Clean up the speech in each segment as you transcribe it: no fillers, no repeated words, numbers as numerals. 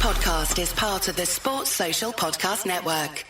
podcast is part of the Sports Social Podcast Network.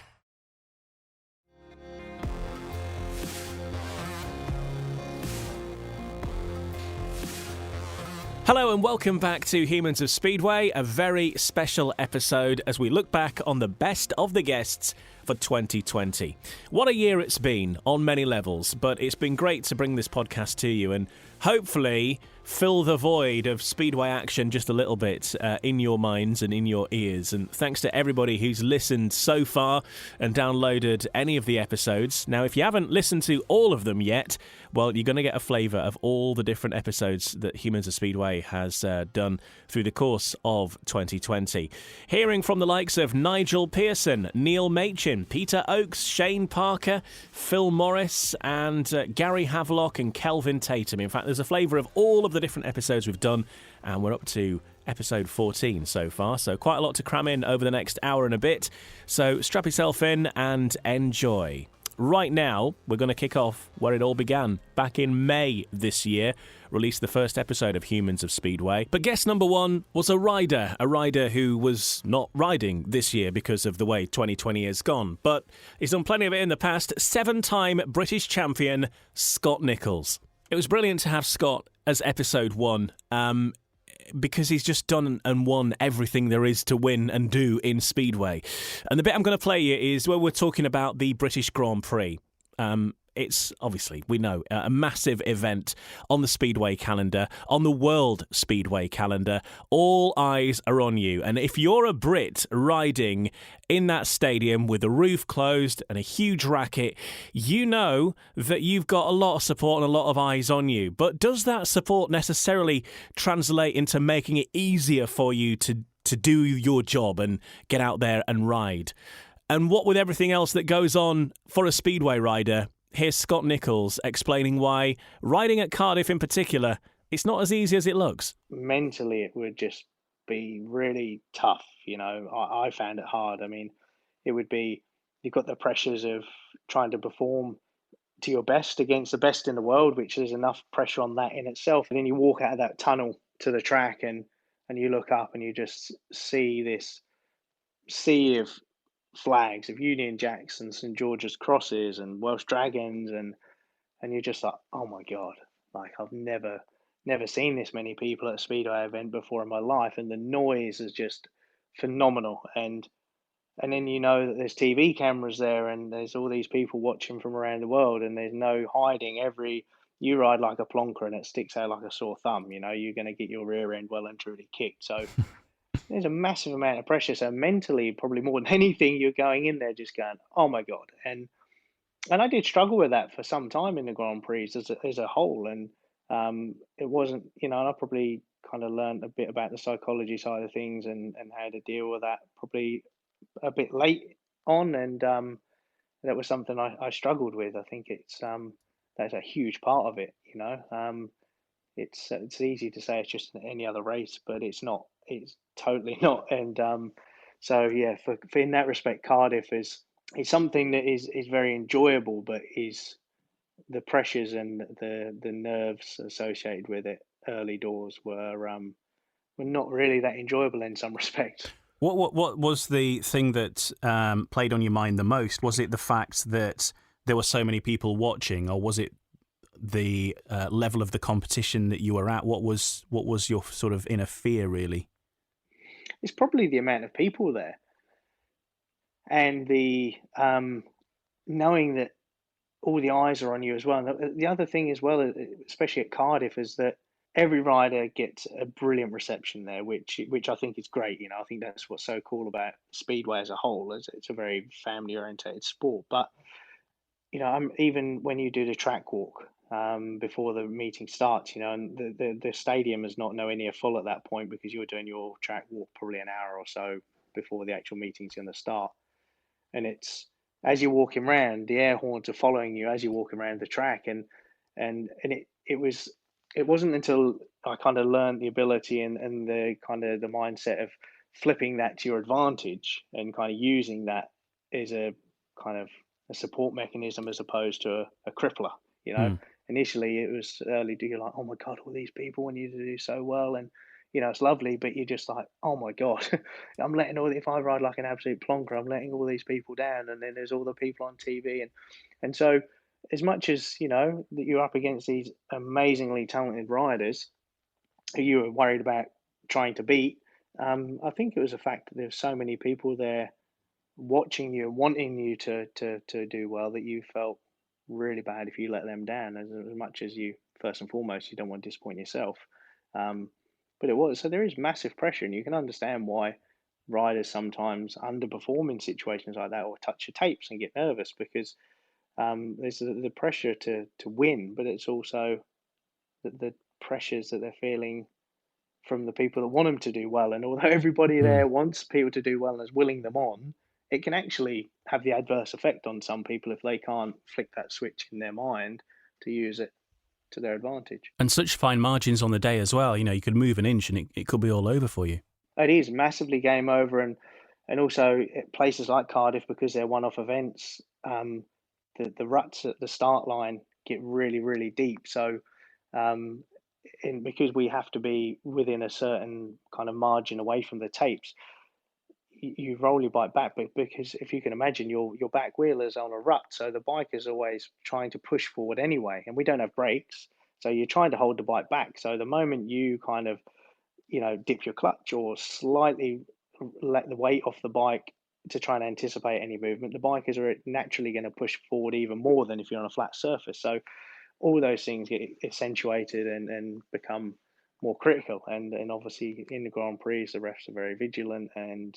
Hello and welcome back to Humans of Speedway, a very special episode as we look back on the best of the guests for 2020. What a year it's been on many levels, but it's been great to bring this podcast to you and hopefully fill the void of Speedway action just a little bit in your minds and in your ears. And thanks to everybody who's listened so far and downloaded any of the episodes. Now, if you haven't listened to all of them yet, well, you're going to get a flavour of all the different episodes that Humans of Speedway has done through the course of 2020. Hearing from the likes of Nigel Pearson, Neil Machin, Peter Oakes, Shane Parker, Phil Morris, and Gary Havelock and Kelvin Tatum. In fact, there's a flavour of all of the different episodes we've done, and we're up to episode 14 so far, so quite a lot to cram in over the next hour and a bit. So strap yourself in and enjoy. Right now, we're going to kick off where it all began. Back in May this year, released the first episode of Humans of Speedway. But guest number one was a rider who was not riding this year because of the way 2020 has gone. But he's done plenty of it in the past. 7-time British champion, Scott Nicholls. It was brilliant to have Scott as episode one. Because he's just done and won everything there is to win and do in Speedway. And the bit I'm going to play you is where we're talking about the British Grand Prix. It's obviously, we know, a massive event on the Speedway calendar, on the World Speedway calendar. All eyes are on you. And if you're a Brit riding in that stadium with the roof closed and a huge racket, you know that you've got a lot of support and a lot of eyes on you. But does that support necessarily translate into making it easier for you to do your job and get out there and ride? And what with everything else that goes on for a Speedway rider, here's Scott Nicholls explaining why riding at Cardiff in particular, it's not as easy as it looks. Mentally, it would just be really tough. You know, I found it hard. I mean, it would be, you've got the pressures of trying to perform to your best against the best in the world, which is enough pressure on that in itself. And then you walk out of that tunnel to the track and you look up and you just see this sea of flags of Union Jacks and St George's Crosses and Welsh Dragons, and you're just like, oh my god, like I've never seen this many people at a Speedway event before in my life, and the noise is just phenomenal. And then you know that there's TV cameras there and there's all these people watching from around the world, and there's no hiding. You ride like a plonker and it sticks out like a sore thumb. You know, you're going to get your rear end well and truly kicked. So there's a massive amount of pressure. So mentally, probably more than anything, you're going in there just going, oh my god. And I did struggle with that for some time in the Grand Prix as a whole. And it wasn't, you know, I probably kind of learned a bit about the psychology side of things and how to deal with that probably a bit late on. And that was something I struggled with. I think that's a huge part of it. You know, it's easy to say it's just any other race, but it's not. It's totally not. And so yeah, for in that respect, Cardiff is something that is very enjoyable, but is the pressures and the nerves associated with it early doors were not really that enjoyable in some respects. What was the thing that played on your mind the most? Was it the fact that there were so many people watching, or was it the level of the competition that you were at? What was your sort of inner fear, really? It's probably the amount of people there, and the knowing that all the eyes are on you as well. And the other thing as well, especially at Cardiff, is that every rider gets a brilliant reception there, which I think is great. You know, I think that's what's so cool about Speedway as a whole. It's a very family orientated sport. But you know, even when you do the track walk before the meeting starts, you know, and the stadium is not nowhere near full at that point because you're doing your track walk probably an hour or so before the actual meeting's going to start. And it's, as you're walking around, the air horns are following you as you're walking around the track, and it wasn't until I kind of learned the ability and the kind of the mindset of flipping that to your advantage and kind of using that as a kind of a support mechanism as opposed to a crippler. You know, initially it was early. You're like, oh my god, all these people want you to do so well, and it's lovely, but you're just like, oh my God, I'm letting if I ride like an absolute plonker, I'm letting all these people down. And then there's all the people on TV. And so, as much as, that you're up against these amazingly talented riders who you were worried about trying to beat, I think it was the fact that there's so many people there watching you, wanting you to do well, that you felt really bad if you let them down. As much as you, first and foremost, you don't want to disappoint yourself. But it was, so there is massive pressure, and you can understand why riders sometimes underperform in situations like that, or touch your tapes and get nervous, because there's the pressure to win, but it's also the pressures that they're feeling from the people that want them to do well. And although everybody there wants people to do well and is willing them on, it can actually have the adverse effect on some people if they can't flick that switch in their mind to use it to their advantage. And such fine margins on the day as well. You could move an inch and it could be all over for you. It is massively game over. And also at places like Cardiff, because they're one-off events, the ruts at the start line get really, really deep. So because we have to be within a certain kind of margin away from the tapes, you roll your bike back, but because if you can imagine, your back wheel is on a rut, so the bike is always trying to push forward anyway, and we don't have brakes, so you're trying to hold the bike back. So the moment you kind of dip your clutch or slightly let the weight off the bike to try and anticipate any movement, the bike is naturally going to push forward even more than if you're on a flat surface. So all those things get accentuated and become more critical, and obviously in the Grand Prix the refs are very vigilant, and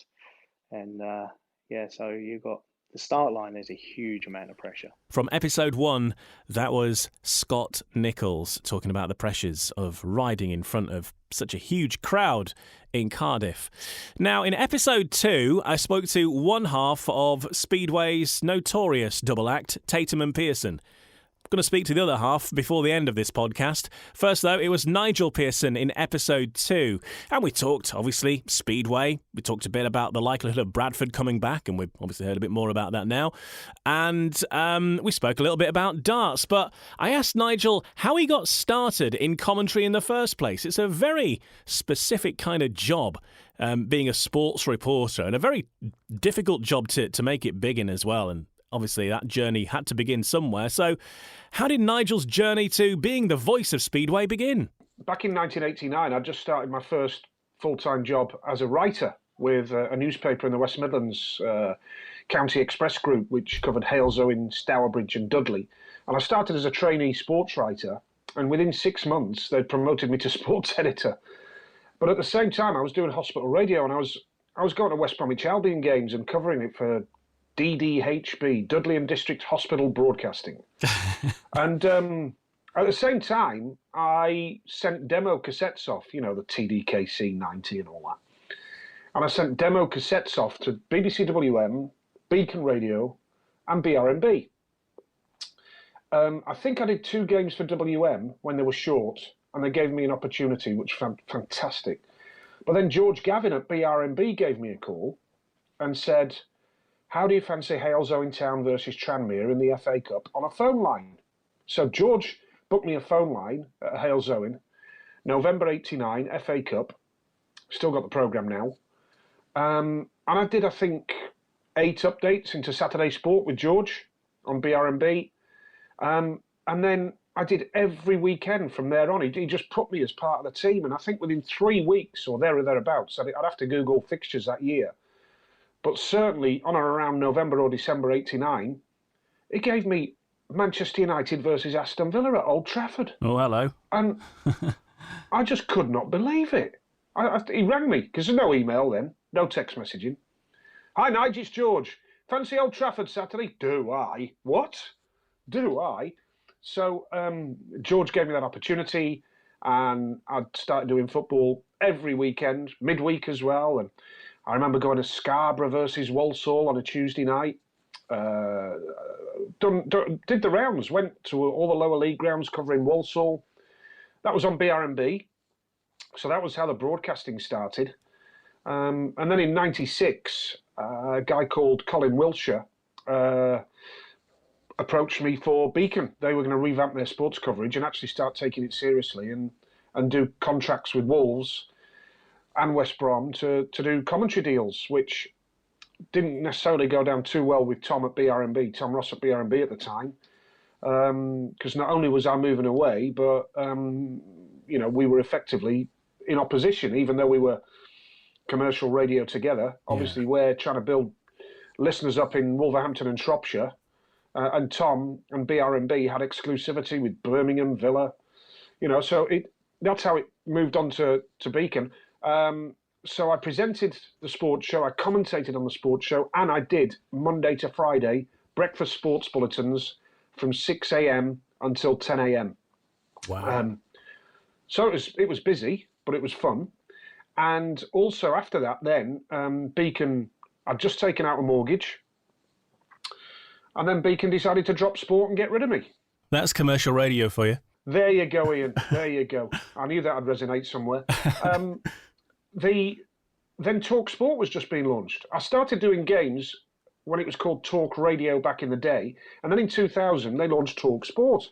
so you've got the start line. There's a huge amount of pressure. From episode 1, that was Scott Nicholls talking about the pressures of riding in front of such a huge crowd in Cardiff. Now, in episode 2, I spoke to one half of Speedway's notorious double act, Tatum and Pearson. I'm going to speak to the other half before the end of this podcast. First, though, it was Nigel Pearson in episode 2. And we talked, obviously, Speedway. We talked a bit about the likelihood of Bradford coming back, and we've obviously heard a bit more about that now. And we spoke a little bit about darts. But I asked Nigel how he got started in commentary in the first place. It's a very specific kind of job, being a sports reporter, and a very difficult job to make it big in as well. And obviously, that journey had to begin somewhere. So how did Nigel's journey to being the voice of Speedway begin? Back in 1989, I just started my first full-time job as a writer with a newspaper in the West Midlands, County Express Group, which covered Halesowen, Stourbridge and Dudley. And I started as a trainee sports writer, and within 6 months, they promoted me to sports editor. But at the same time, I was doing hospital radio, and I was going to West Bromwich Albion games and covering it for DDHB, Dudley and District Hospital Broadcasting. And at the same time, I sent demo cassettes off, the TDKC 90 and all that. And I sent demo cassettes off to BBC WM, Beacon Radio and BRMB. I think I did 2 games for WM when they were short, and they gave me an opportunity, which was fantastic. But then George Gavin at BRMB gave me a call and said, how do you fancy Halesowen Town versus Tranmere in the FA Cup on a phone line? So George booked me a phone line at Halesowen, November 89, FA Cup. Still got the programme now. And I did, I think, 8 updates into Saturday Sport with George on BRMB. And then I did every weekend from there on. He just put me as part of the team. And I think within 3 weeks or there or thereabouts, I'd have to Google fixtures that year. But certainly on or around November or December 89, it gave me Manchester United versus Aston Villa at Old Trafford. Oh, hello. And I just could not believe it. He rang me, because there's no email then, no text messaging. Hi, Nigel, it's George. Fancy Old Trafford Saturday? Do I? What? Do I? So George gave me that opportunity, and I'd started doing football every weekend, midweek as well. And I remember going to Scarborough versus Walsall on a Tuesday night. Did the rounds, went to all the lower league grounds covering Walsall. That was on BRMB. So that was how the broadcasting started. And then in 96, a guy called Colin Wilshire approached me for Beacon. They were going to revamp their sports coverage and actually start taking it seriously and do contracts with Wolves. and West Brom to do commentary deals, which didn't necessarily go down too well with Tom at BRMB, Tom Ross at BRMB at the time, because not only was I moving away, but we were effectively in opposition, even though we were commercial radio together. Obviously, we're trying to build listeners up in Wolverhampton and Shropshire, and Tom and BRMB had exclusivity with Birmingham, Villa, so that's how it moved on to Beacon. So I presented the sports show, I commentated on the sports show, and I did Monday to Friday breakfast sports bulletins from 6 a.m. until 10 a.m. Wow. So it was busy, but it was fun. And also after that, then Beacon, I'd just taken out a mortgage, and then Beacon decided to drop sport and get rid of me. That's commercial radio for you. There you go, Ian. There you go. I knew that would resonate somewhere. Then Talk Sport was just being launched. I started doing games when it was called Talk Radio back in the day, and then in 2000 they launched Talk Sport.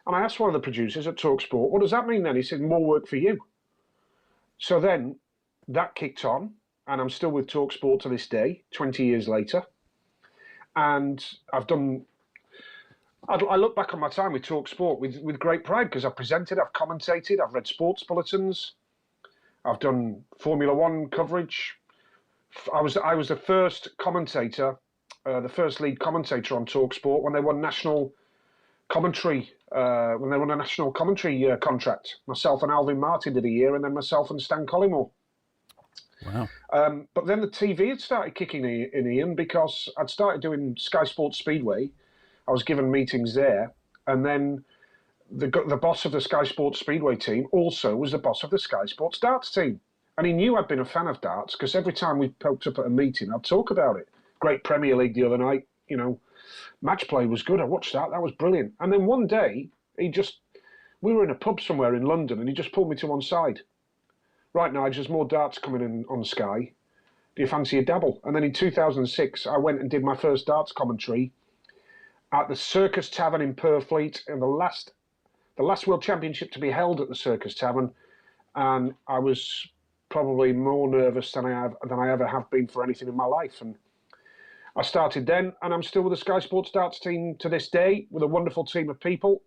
And I asked one of the producers at Talk Sport, what does that mean then? He said, more work for you. So then that kicked on, and I'm still with Talk Sport to this day, 20 years later. And I look back on my time with Talk Sport with great pride, because I've presented, I've commentated, I've read sports bulletins, I've done Formula One coverage. I was the first commentator, the first lead commentator on Talk Sport when they won national commentary, when they won a national commentary contract. Myself and Alvin Martin did a year, and then myself and Stan Collymore. Wow. But then the TV had started kicking in, Ian, because I'd started doing Sky Sports Speedway. I was given meetings there, and then the boss of the Sky Sports Speedway team also was the boss of the Sky Sports Darts team. And he knew I'd been a fan of darts, because every time we poked up at a meeting, I'd talk about it. Great Premier League the other night, match play was good. I watched that. That was brilliant. And then one day, we were in a pub somewhere in London, and he just pulled me to one side. Right, Nigel, there's more darts coming in on Sky. Do you fancy a dabble? And then in 2006, I went and did my first darts commentary at the Circus Tavern in Purfleet, in the last World Championship to be held at the Circus Tavern, and I was probably more nervous than I ever have been for anything in my life. And I started then, and I'm still with the Sky Sports Darts team to this day, with a wonderful team of people,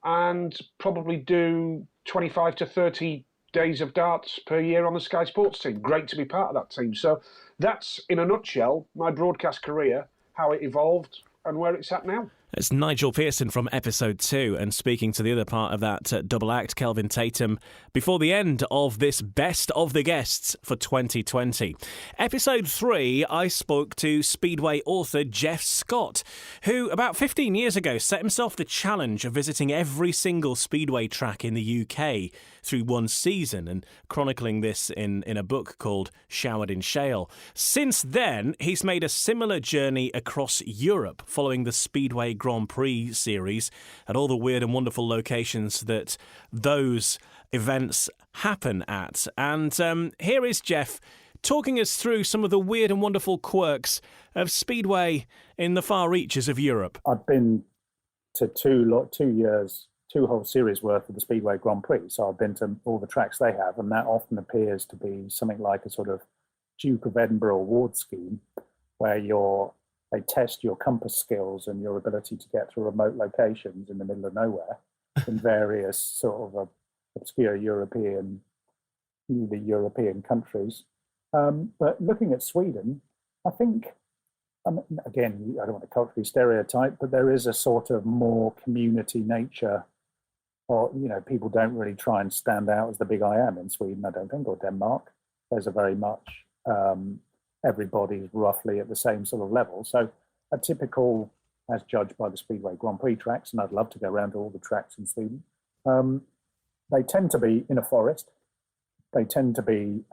and probably do 25 to 30 days of darts per year on the Sky Sports team. Great to be part of that team. So that's, in a nutshell, my broadcast career, how it evolved, and where it's at now. It's Nigel Pearson from episode 2, and speaking to the other part of that double act, Kelvin Tatum, before the end of this Best of the Guests for 2020. Episode 3, I spoke to Speedway author Jeff Scott, who about 15 years ago set himself the challenge of visiting every single Speedway track in the UK through one season, and chronicling this in a book called Showered in Shale. Since then, he's made a similar journey across Europe, following the Speedway Grand Prix series at all the weird and wonderful locations that those events happen at. And here is Jeff talking us through some of the weird and wonderful quirks of Speedway in the far reaches of Europe. I've been to two whole series worth of the Speedway Grand Prix, so I've been to all the tracks they have, and that often appears to be something like a sort of Duke of Edinburgh award scheme, where they test your compass skills and your ability to get to remote locations in the middle of nowhere in various sort of obscure European countries. But looking at Sweden, I think, again, I don't want to culturally stereotype, but there is a sort of more community nature, or, people don't really try and stand out as the big I am in Sweden, I don't think, or Denmark. There's a very much, everybody's roughly at the same sort of level. So a typical, as judged by the Speedway Grand Prix tracks, and I'd love to go around to all the tracks in Sweden, they tend to be in a forest. They tend to be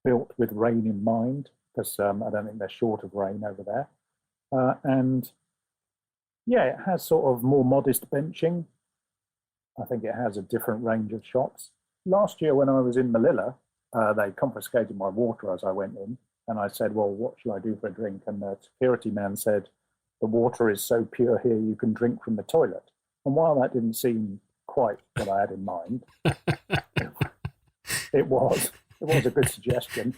built with rain in mind, because I don't think they're short of rain over there. And yeah, it has sort of more modest benching. I think it has a different range of shops. Last year when I was in Melilla, they confiscated my water as I went in, and I said, well, what shall I do for a drink? And the security man said, the water is so pure here you can drink from the toilet. And while that didn't seem quite what I had in mind, It was. It was a good suggestion.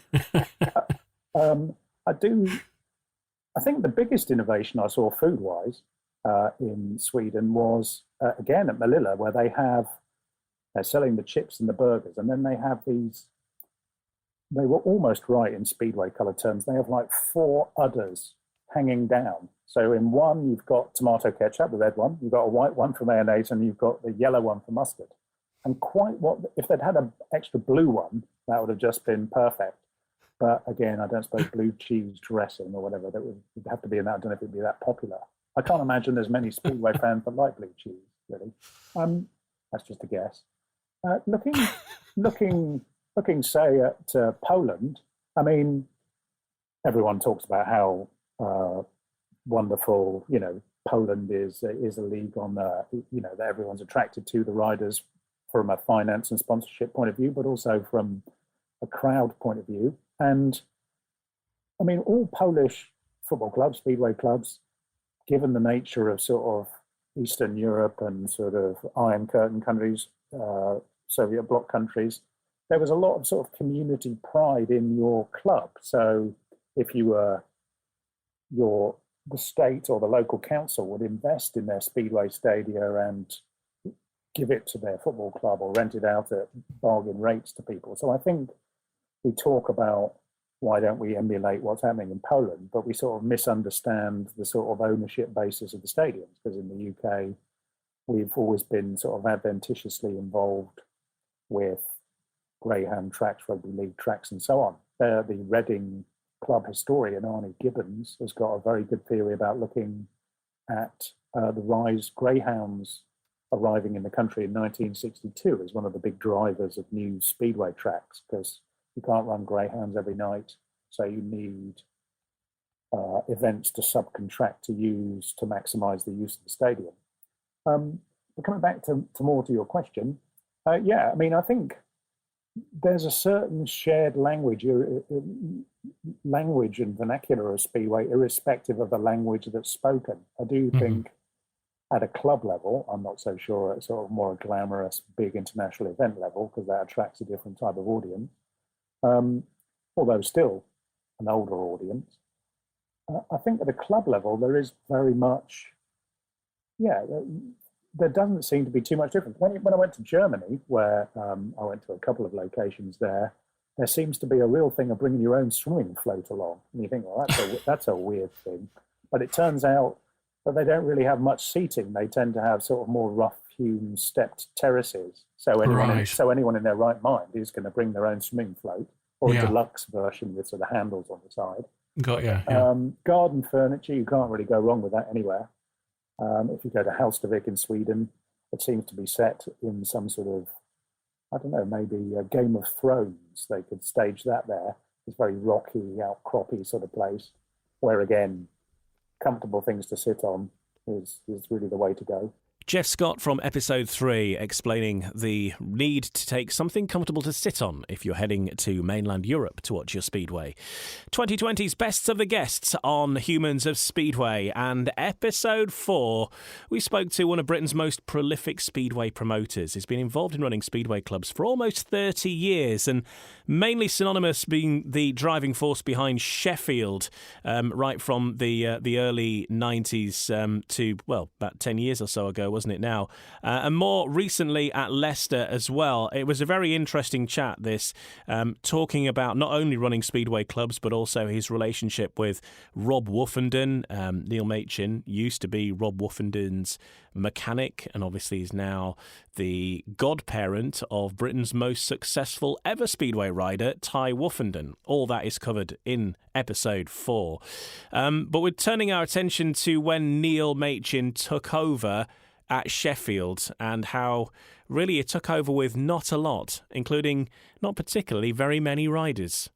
I think the biggest innovation I saw food-wise in Sweden was, again, at Melilla, where they're selling the chips and the burgers, and then they have these, they were almost right in Speedway colour terms, they have like 4 udders hanging down. So in one, you've got tomato ketchup, the red one, you've got a white one for mayonnaise, and you've got the yellow one for mustard. And if they'd had an extra blue one, that would have just been perfect. But again, I don't suppose blue cheese dressing or whatever, that would have to be in that. I don't know if it'd be that popular. I can't imagine there's many Speedway fans that like blue cheese, really. That's just a guess. Looking, say, at Poland, I mean, everyone talks about how wonderful, Poland is a league on, that everyone's attracted to, the riders from a finance and sponsorship point of view, but also from a crowd point of view. And I mean, all Polish football clubs, Speedway clubs, given the nature of sort of Eastern Europe and sort of Iron Curtain countries, Soviet bloc countries, there was a lot of sort of community pride in your club. So if you were the state or the local council would invest in their Speedway stadia and give it to their football club or rent it out at bargain rates to people. So I think we talk about why don't we emulate what's happening in Poland, but we sort of misunderstand the sort of ownership basis of the stadiums, because in the UK, we've always been sort of adventitiously involved with Greyhound tracks, rugby league tracks, and so on. The Reading club historian, Arnie Gibbons, has got a very good theory about looking at the rise Greyhounds arriving in the country in 1962 as one of the big drivers of new Speedway tracks, because you can't run Greyhounds every night, so you need events to subcontract to use to maximise the use of the stadium. But coming back to more to your question, I mean, I think there's a certain shared language and vernacular of Speedway, irrespective of the language that's spoken. I do think at a club level, I'm not so sure at sort of more glamorous, big international event level, because that attracts a different type of audience. Although still an older audience. I think at a club level, there is very much, there doesn't seem to be too much difference. When I went to Germany, where I went to a couple of locations there seems to be a real thing of bringing your own swimming float along. And you think, well, that's a weird thing. But it turns out that they don't really have much seating. They tend to have sort of more rough-hewn stepped terraces. So anyone in their right mind is going to bring their own swimming float, or a deluxe version with sort of handles on the side. Garden furniture, you can't really go wrong with that anywhere. If you go to Hallstavik in Sweden, it seems to be set in some sort of, I don't know, maybe a Game of Thrones. They could stage that there. It's very rocky, outcroppy sort of place, where again, comfortable things to sit on is really the way to go. Jeff Scott from episode 3 explaining the need to take something comfortable to sit on if you're heading to mainland Europe to watch your Speedway. 2020's Bests of the Guests on Humans of Speedway, and episode 4 we spoke to one of Britain's most prolific Speedway promoters. He's been involved in running Speedway clubs for almost 30 years and mainly synonymous being the driving force behind Sheffield right from the early 90s to, well, about 10 years or so ago, wasn't it now? And more recently at Leicester as well. It was a very interesting chat, this, talking about not only running Speedway clubs, but also his relationship with Rob Woofenden. Neil Machin used to be Rob Woofenden's mechanic and obviously is now the godparent of Britain's most successful ever Speedway rider, Ty Woofenden. All that is covered in episode 4. But we're turning our attention to when Neil Machin took over at Sheffield and how really it took over with not a lot, including not particularly very many riders.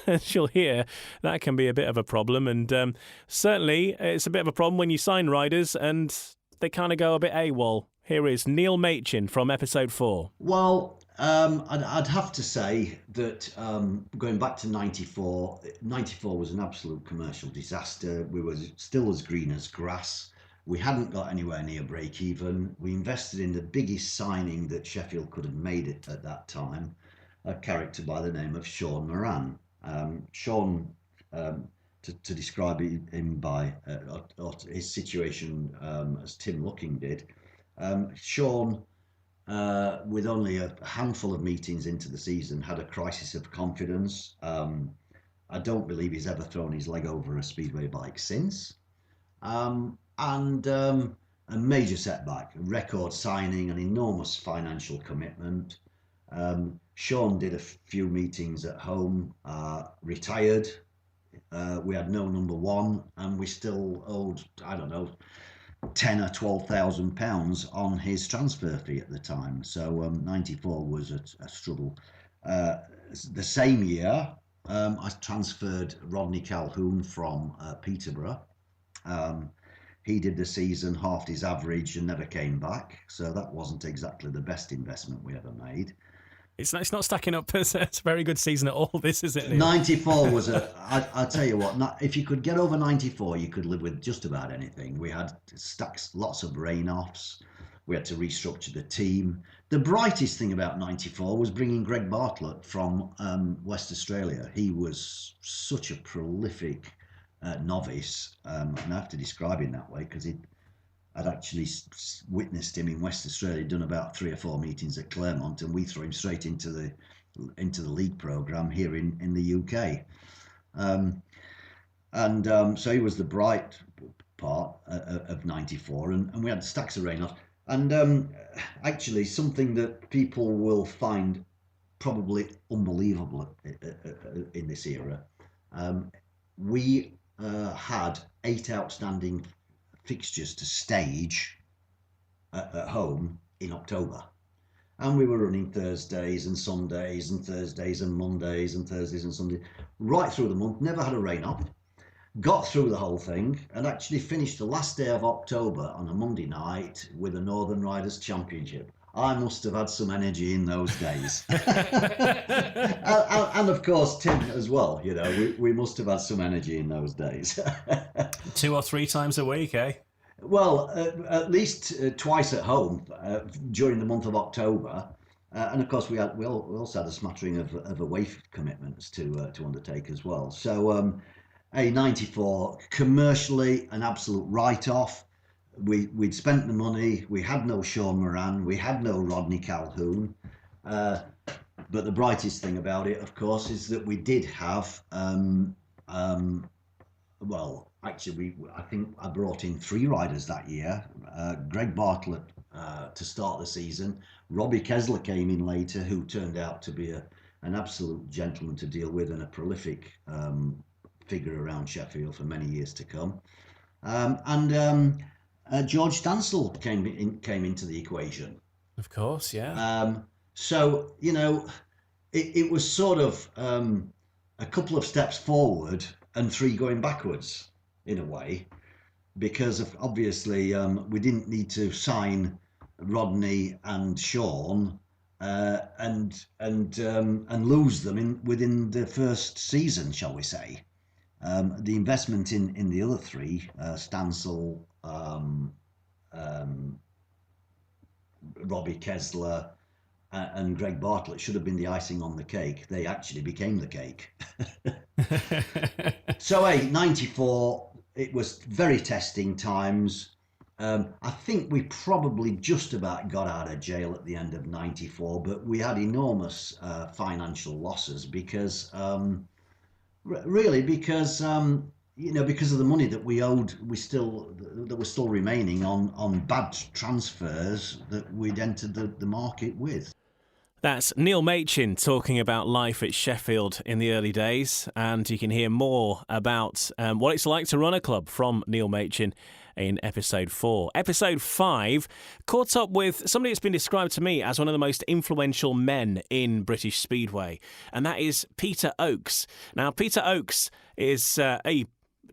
As you'll hear, that can be a bit of a problem, and certainly it's a bit of a problem when you sign riders and they kind of go a bit AWOL. Here is Neil Machin from episode 4. Well, I'd have to say that going back to 94 was an absolute commercial disaster. We were still as green as grass. We hadn't got anywhere near break even. We invested in the biggest signing that Sheffield could have made it at that time. a character by the name of Sean Moran. Sean, to describe him by or his situation as Tim Lucking did, Sean, with only a handful of meetings into the season, had a crisis of confidence. I don't believe he's ever thrown his leg over a speedway bike since. And a major setback, a record signing, an enormous financial commitment. Sean did a few meetings at home, retired. We had no number one, and we still owed, I don't know, £10,000 or £12,000 on his transfer fee at the time. So 94 was a struggle. The same year, I transferred Rodney Calhoun from Peterborough. He did the season, halved his average and never came back. So that wasn't exactly the best investment we ever made. It's not stacking up as a very good season at all, this, is it, Neil? 94 was I tell you what, if you could get over 94, you could live with just about anything. We had lots of rain-offs. We had to restructure the team. The brightest thing about 94 was bringing Greg Bartlett from West Australia. He was such a prolific novice, and I have to describe him that way because I'd actually witnessed him in West Australia, done about 3 or 4 meetings at Claremont, and we threw him straight into the league programme here in the UK. So he was the bright part of 94, and we had stacks of rain off. And actually, something that people will find probably unbelievable in this era, we had 8 outstanding fixtures to stage at home in October, and we were running Thursdays and Sundays and Thursdays and Mondays and Thursdays and Sundays right through the month. Never had a rain up, got through the whole thing, and actually finished the last day of October on a Monday night with a Northern Riders Championship. I must have had some energy in those days. and of course Tim as well, you know, we must have had some energy in those days. 2 or 3 times a week, eh? Well, at least twice at home during the month of October. And of course we also had a smattering of away commitments to undertake as well. So a 94, commercially an absolute write-off. We'd spent the money, we had no Sean Moran, we had no Rodney Calhoun, but the brightest thing about it, of course, is that we did have, I think I brought in 3 riders that year. Greg Bartlett to start the season, Robbie Kessler came in later, who turned out to be an absolute gentleman to deal with and a prolific figure around Sheffield for many years to come. George Stansel came into the equation. Of course, yeah. So, you know, it was sort of a couple of steps forward and 3 going backwards in a way, because obviously we didn't need to sign Rodney and Sean and lose them within the first season, shall we say. The investment in the other 3, Stansel, Robbie Kessler and Greg Bartlett, should have been the icing on the cake. They actually became the cake. So 94, it was very testing times. I think we probably just about got out of jail at the end of 94, but we had enormous financial losses because because of the money that we owed, that was still remaining on bad transfers that we'd entered the market with. That's Neil Machin talking about life at Sheffield in the early days, and you can hear more about what it's like to run a club from Neil Machin in episode 4. Episode 5 caught up with somebody that's been described to me as one of the most influential men in British Speedway, and that is Peter Oakes. Now, Peter Oakes is a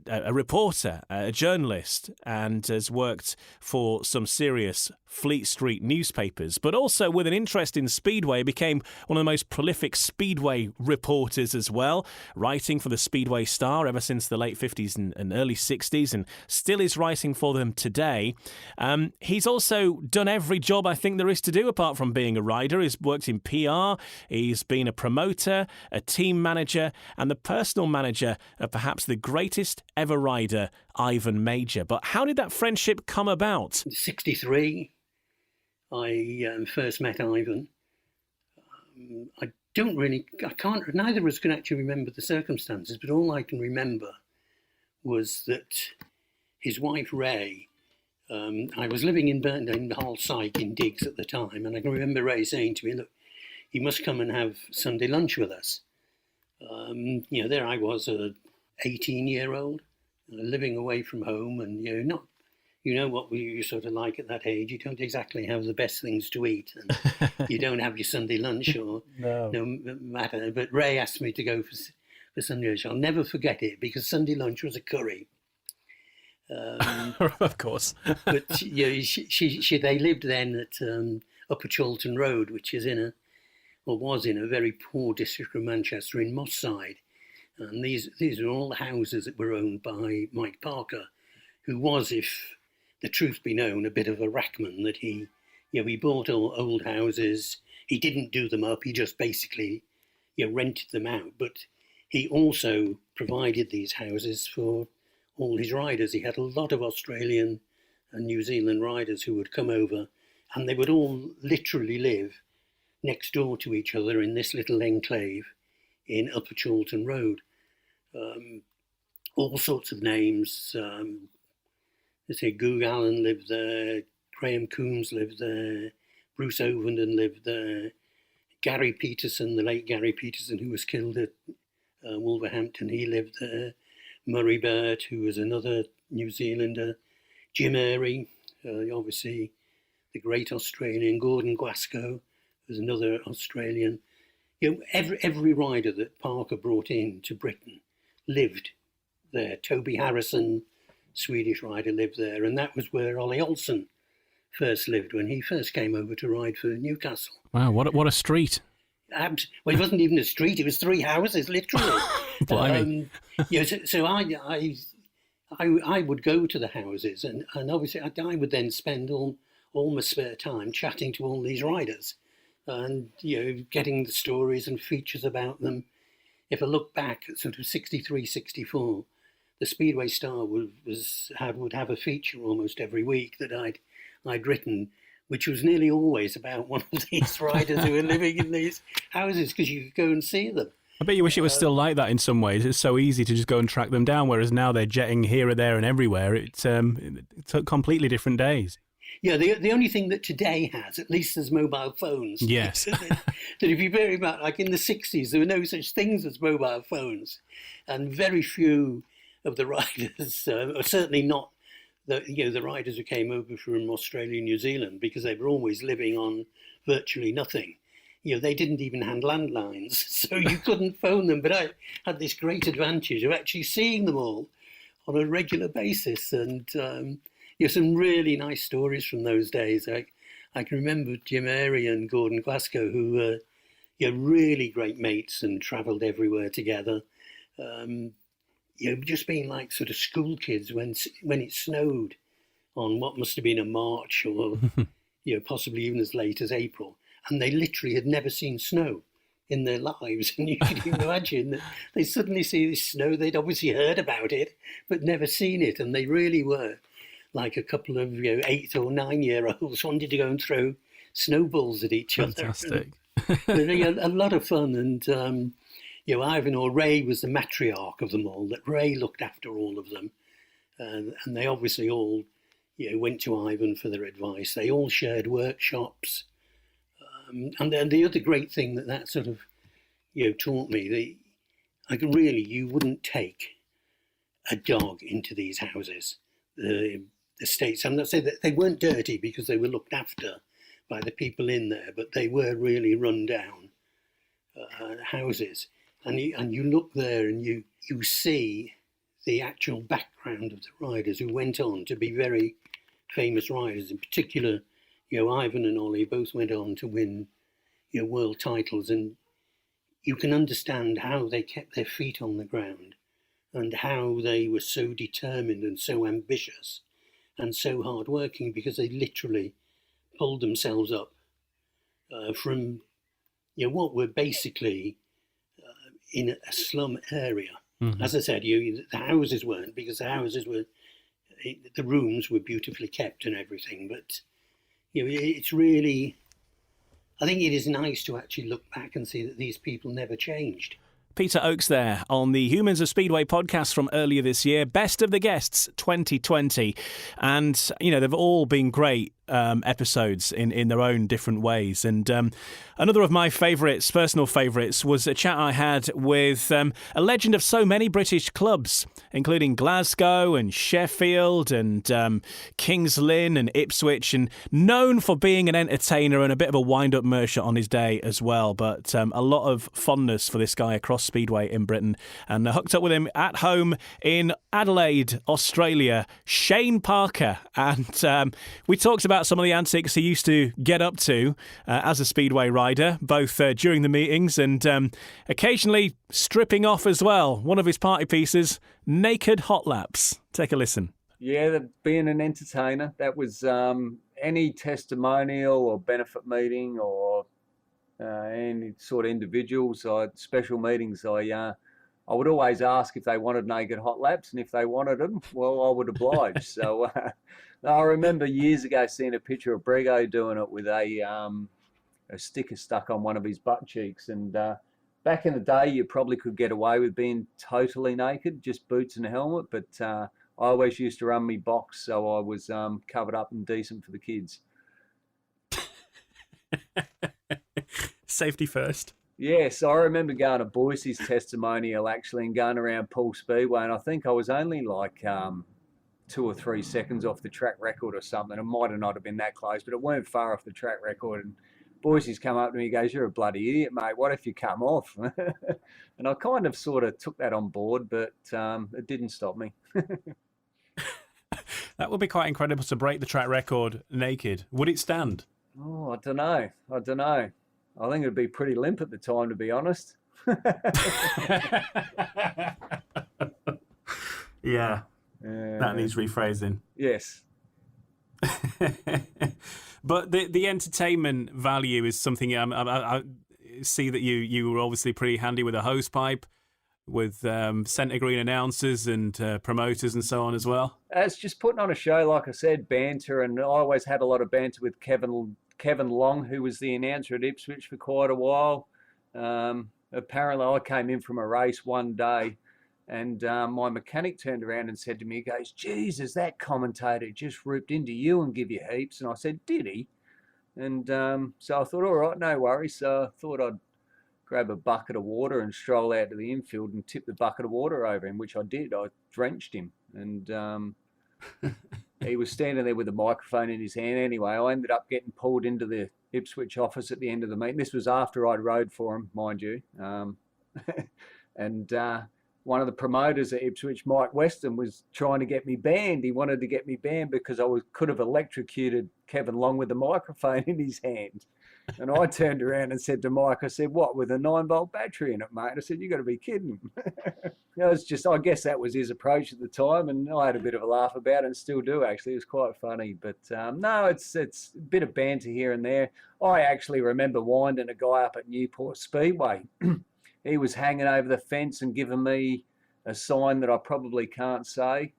a reporter, a journalist, and has worked for some serious Fleet Street newspapers, but also with an interest in Speedway, became one of the most prolific Speedway reporters as well, writing for the Speedway Star ever since the late 50s and early 60s, and still is writing for them today. He's also done every job I think there is to do apart from being a rider. He's worked in PR, he's been a promoter, a team manager, and the personal manager of perhaps the greatest ever rider, Ivan Major. But how did that friendship come about? 63, I first met Ivan. Neither of us can actually remember the circumstances, but all I can remember was that his wife, Ray, I was living in Hull Syke in Diggs at the time, and I can remember Ray saying to me, look, you must come and have Sunday lunch with us. There I was, a 18-year-old, living away from home, and you know what you sort of like at that age. You don't exactly have the best things to eat, and you don't have your Sunday lunch or no matter. But Ray asked me to go for Sunday lunch. I'll never forget it because Sunday lunch was a curry. Of course. But they lived then at Upper Chorlton Road, which is was in a very poor district of Manchester in Moss Side. And these are all the houses that were owned by Mike Parker, who was, if the truth be known, a bit of a rackman. That he bought all old houses. He didn't do them up. He just basically rented them out. But he also provided these houses for all his riders. He had a lot of Australian and New Zealand riders who would come over, and they would all literally live next door to each other in this little enclave in Upper Chorlton Road. All sorts of names. Goog Allen lived there, Graham Coombs lived there, Bruce Ovenden lived there, Gary Peterson, the late Gary Peterson, who was killed at Wolverhampton, he lived there. Murray Burt, who was another New Zealander, Jim Airy, obviously the great Australian, Gordon Glasgow was another Australian. Every rider that Parker brought in to Britain lived there. Toby Harrison, Swedish rider, lived there, and that was where Ollie Olsen first lived when he first came over to ride for Newcastle. Wow, what a street! Well, it wasn't even a street; it was 3 houses, literally. Blimey. So I would go to the houses, and obviously I would then spend all my spare time chatting to all these riders, and getting the stories and features about them. If I look back at sort of 63, 64, the Speedway Star would have a feature almost every week that I'd written, which was nearly always about one of these riders who were living in these houses, because you could go and see them. I bet you wish it was still like that in some ways. It's so easy to just go and track them down, whereas now they're jetting here or there and everywhere. It's completely different days. Yeah, the only thing that today has, at least, is mobile phones. Yes. that if you bear in mind, like in the 60s, there were no such things as mobile phones, and very few of the riders, certainly not the riders who came over from Australia and New Zealand, because they were always living on virtually nothing. They didn't even have landlines, so you couldn't phone them. But I had this great advantage of actually seeing them all on a regular basis, and some really nice stories from those days. I can remember Jim Airy and Gordon Glasgow, who were really great mates and travelled everywhere together. Just being like sort of school kids when it snowed on what must have been a March or possibly even as late as April, and they literally had never seen snow in their lives. And you can imagine that they suddenly see this snow. They'd obviously heard about it, but never seen it, and they really were like a couple of 8 or 9 year olds wanted to go and throw snowballs at each other. Fantastic. A lot of fun, and Ivan or Ray was the matriarch of them all. That Ray looked after all of them, and they obviously all went to Ivan for their advice. They all shared workshops, and then the other great thing that sort of taught me, you wouldn't take a dog into these houses. The estates, I'm not saying that they weren't dirty because they were looked after by the people in there, but they were really run down houses. And you look there and you see the actual background of the riders who went on to be very famous riders. In particular, Ivan and Ollie both went on to win, world titles, and you can understand how they kept their feet on the ground and how they were so determined and so ambitious and so hardworking, because they literally pulled themselves up from what were basically in a slum area. Mm-hmm. As I said, the houses weren't, because the rooms were beautifully kept and everything. But it's really, I think it is nice to actually look back and see that these people never changed. Peter Oakes there on the Humans of Speedway podcast from earlier this year, Best of the Guests 2020. And, they've all been great episodes in their own different ways. And another of my personal favourites, was a chat I had with a legend of so many British clubs, including Glasgow and Sheffield and Kings Lynn and Ipswich, and known for being an entertainer and a bit of a wind-up merchant on his day as well. But a lot of fondness for this guy across Speedway in Britain. And I hooked up with him at home in Adelaide, Australia, Shane Parker. And we talked about some of the antics he used to get up to as a Speedway rider, both during the meetings and occasionally stripping off as well. One of his party pieces, naked hot laps. Take a listen. Yeah, being an entertainer, that was any testimonial or benefit meeting or any sort of individuals or special meetings, I would always ask if they wanted naked hot laps, and if they wanted them, well, I would oblige. So I remember years ago seeing a picture of Brego doing it with a sticker stuck on one of his butt cheeks. And back in the day, you probably could get away with being totally naked, just boots and a helmet. But I always used to run me box, so I was covered up and decent for the kids. Safety first. Yes, I remember going to Boise's testimonial actually and going around Poole Speedway, and I think I was only like 2 or 3 seconds off the track record or something. It might have not been that close, but it weren't far off the track record. And Boise's come up to me and goes, "You're a bloody idiot, mate. What if you come off?" And I kind of sort of took that on board, but it didn't stop me. That would be quite incredible to break the track record naked. Would it stand? Oh, I don't know. I think it'd be pretty limp at the time, to be honest. Yeah. That needs rephrasing. Yes. But the entertainment value is something I see that you were obviously pretty handy with a hose pipe, with centre green announcers and promoters and so on as well. It's just putting on a show, like I said, banter, and I always had a lot of banter with Kevin Long, who was the announcer at Ipswich for quite a while. Apparently I came in from a race one day, and my mechanic turned around and said to me, he goes, "Jesus, that commentator just ripped into you and give you heaps." And I said, "Did he?" And so I thought, all right, no worries. So I thought I'd grab a bucket of water and stroll out to the infield and tip the bucket of water over him, which I did. I drenched him, and he was standing there with a microphone in his hand. Anyway, I ended up getting pulled into the Ipswich office at the end of the meeting. This was after I'd rode for him, mind you. And one of the promoters at Ipswich, Mike Weston, was trying to get me banned. He wanted to get me banned because I could have electrocuted Kevin Long with a microphone in his hand. And I turned around and said to Mike, I said, "What, with a 9-volt battery in it, mate?" I said, "You got to be kidding." I guess that was his approach at the time, and I had a bit of a laugh about it and still do, actually. It was quite funny. But no, it's a bit of banter here and there. I actually remember winding a guy up at Newport Speedway. He was hanging over the fence and giving me a sign that I probably can't say.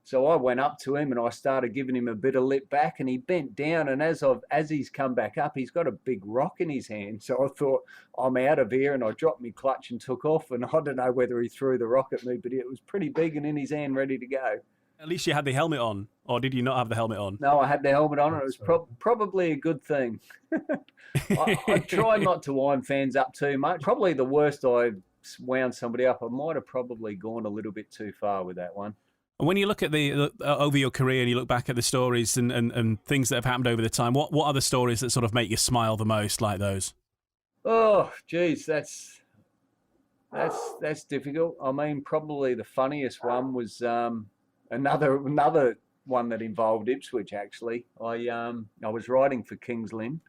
So I went up to him and I started giving him a bit of lip back, and he bent down, and as he's come back up, he's got a big rock in his hand. So I thought, I'm out of here, and I dropped my clutch and took off, and I don't know whether he threw the rock at me, but it was pretty big and in his hand, ready to go. At least you had the helmet on, or did you not have the helmet on? No, I had the helmet on, and it was probably a good thing. I try not to wind fans up too much. Probably the worst I wound somebody up, I might have probably gone a little bit too far with that one. When you look at over your career and you look back at the stories and things that have happened over the time, what are the stories that sort of make you smile the most, like those? Oh, geez, That's difficult. I mean, probably the funniest one was another one that involved Ipswich. Actually, I was riding for Kings Lynn,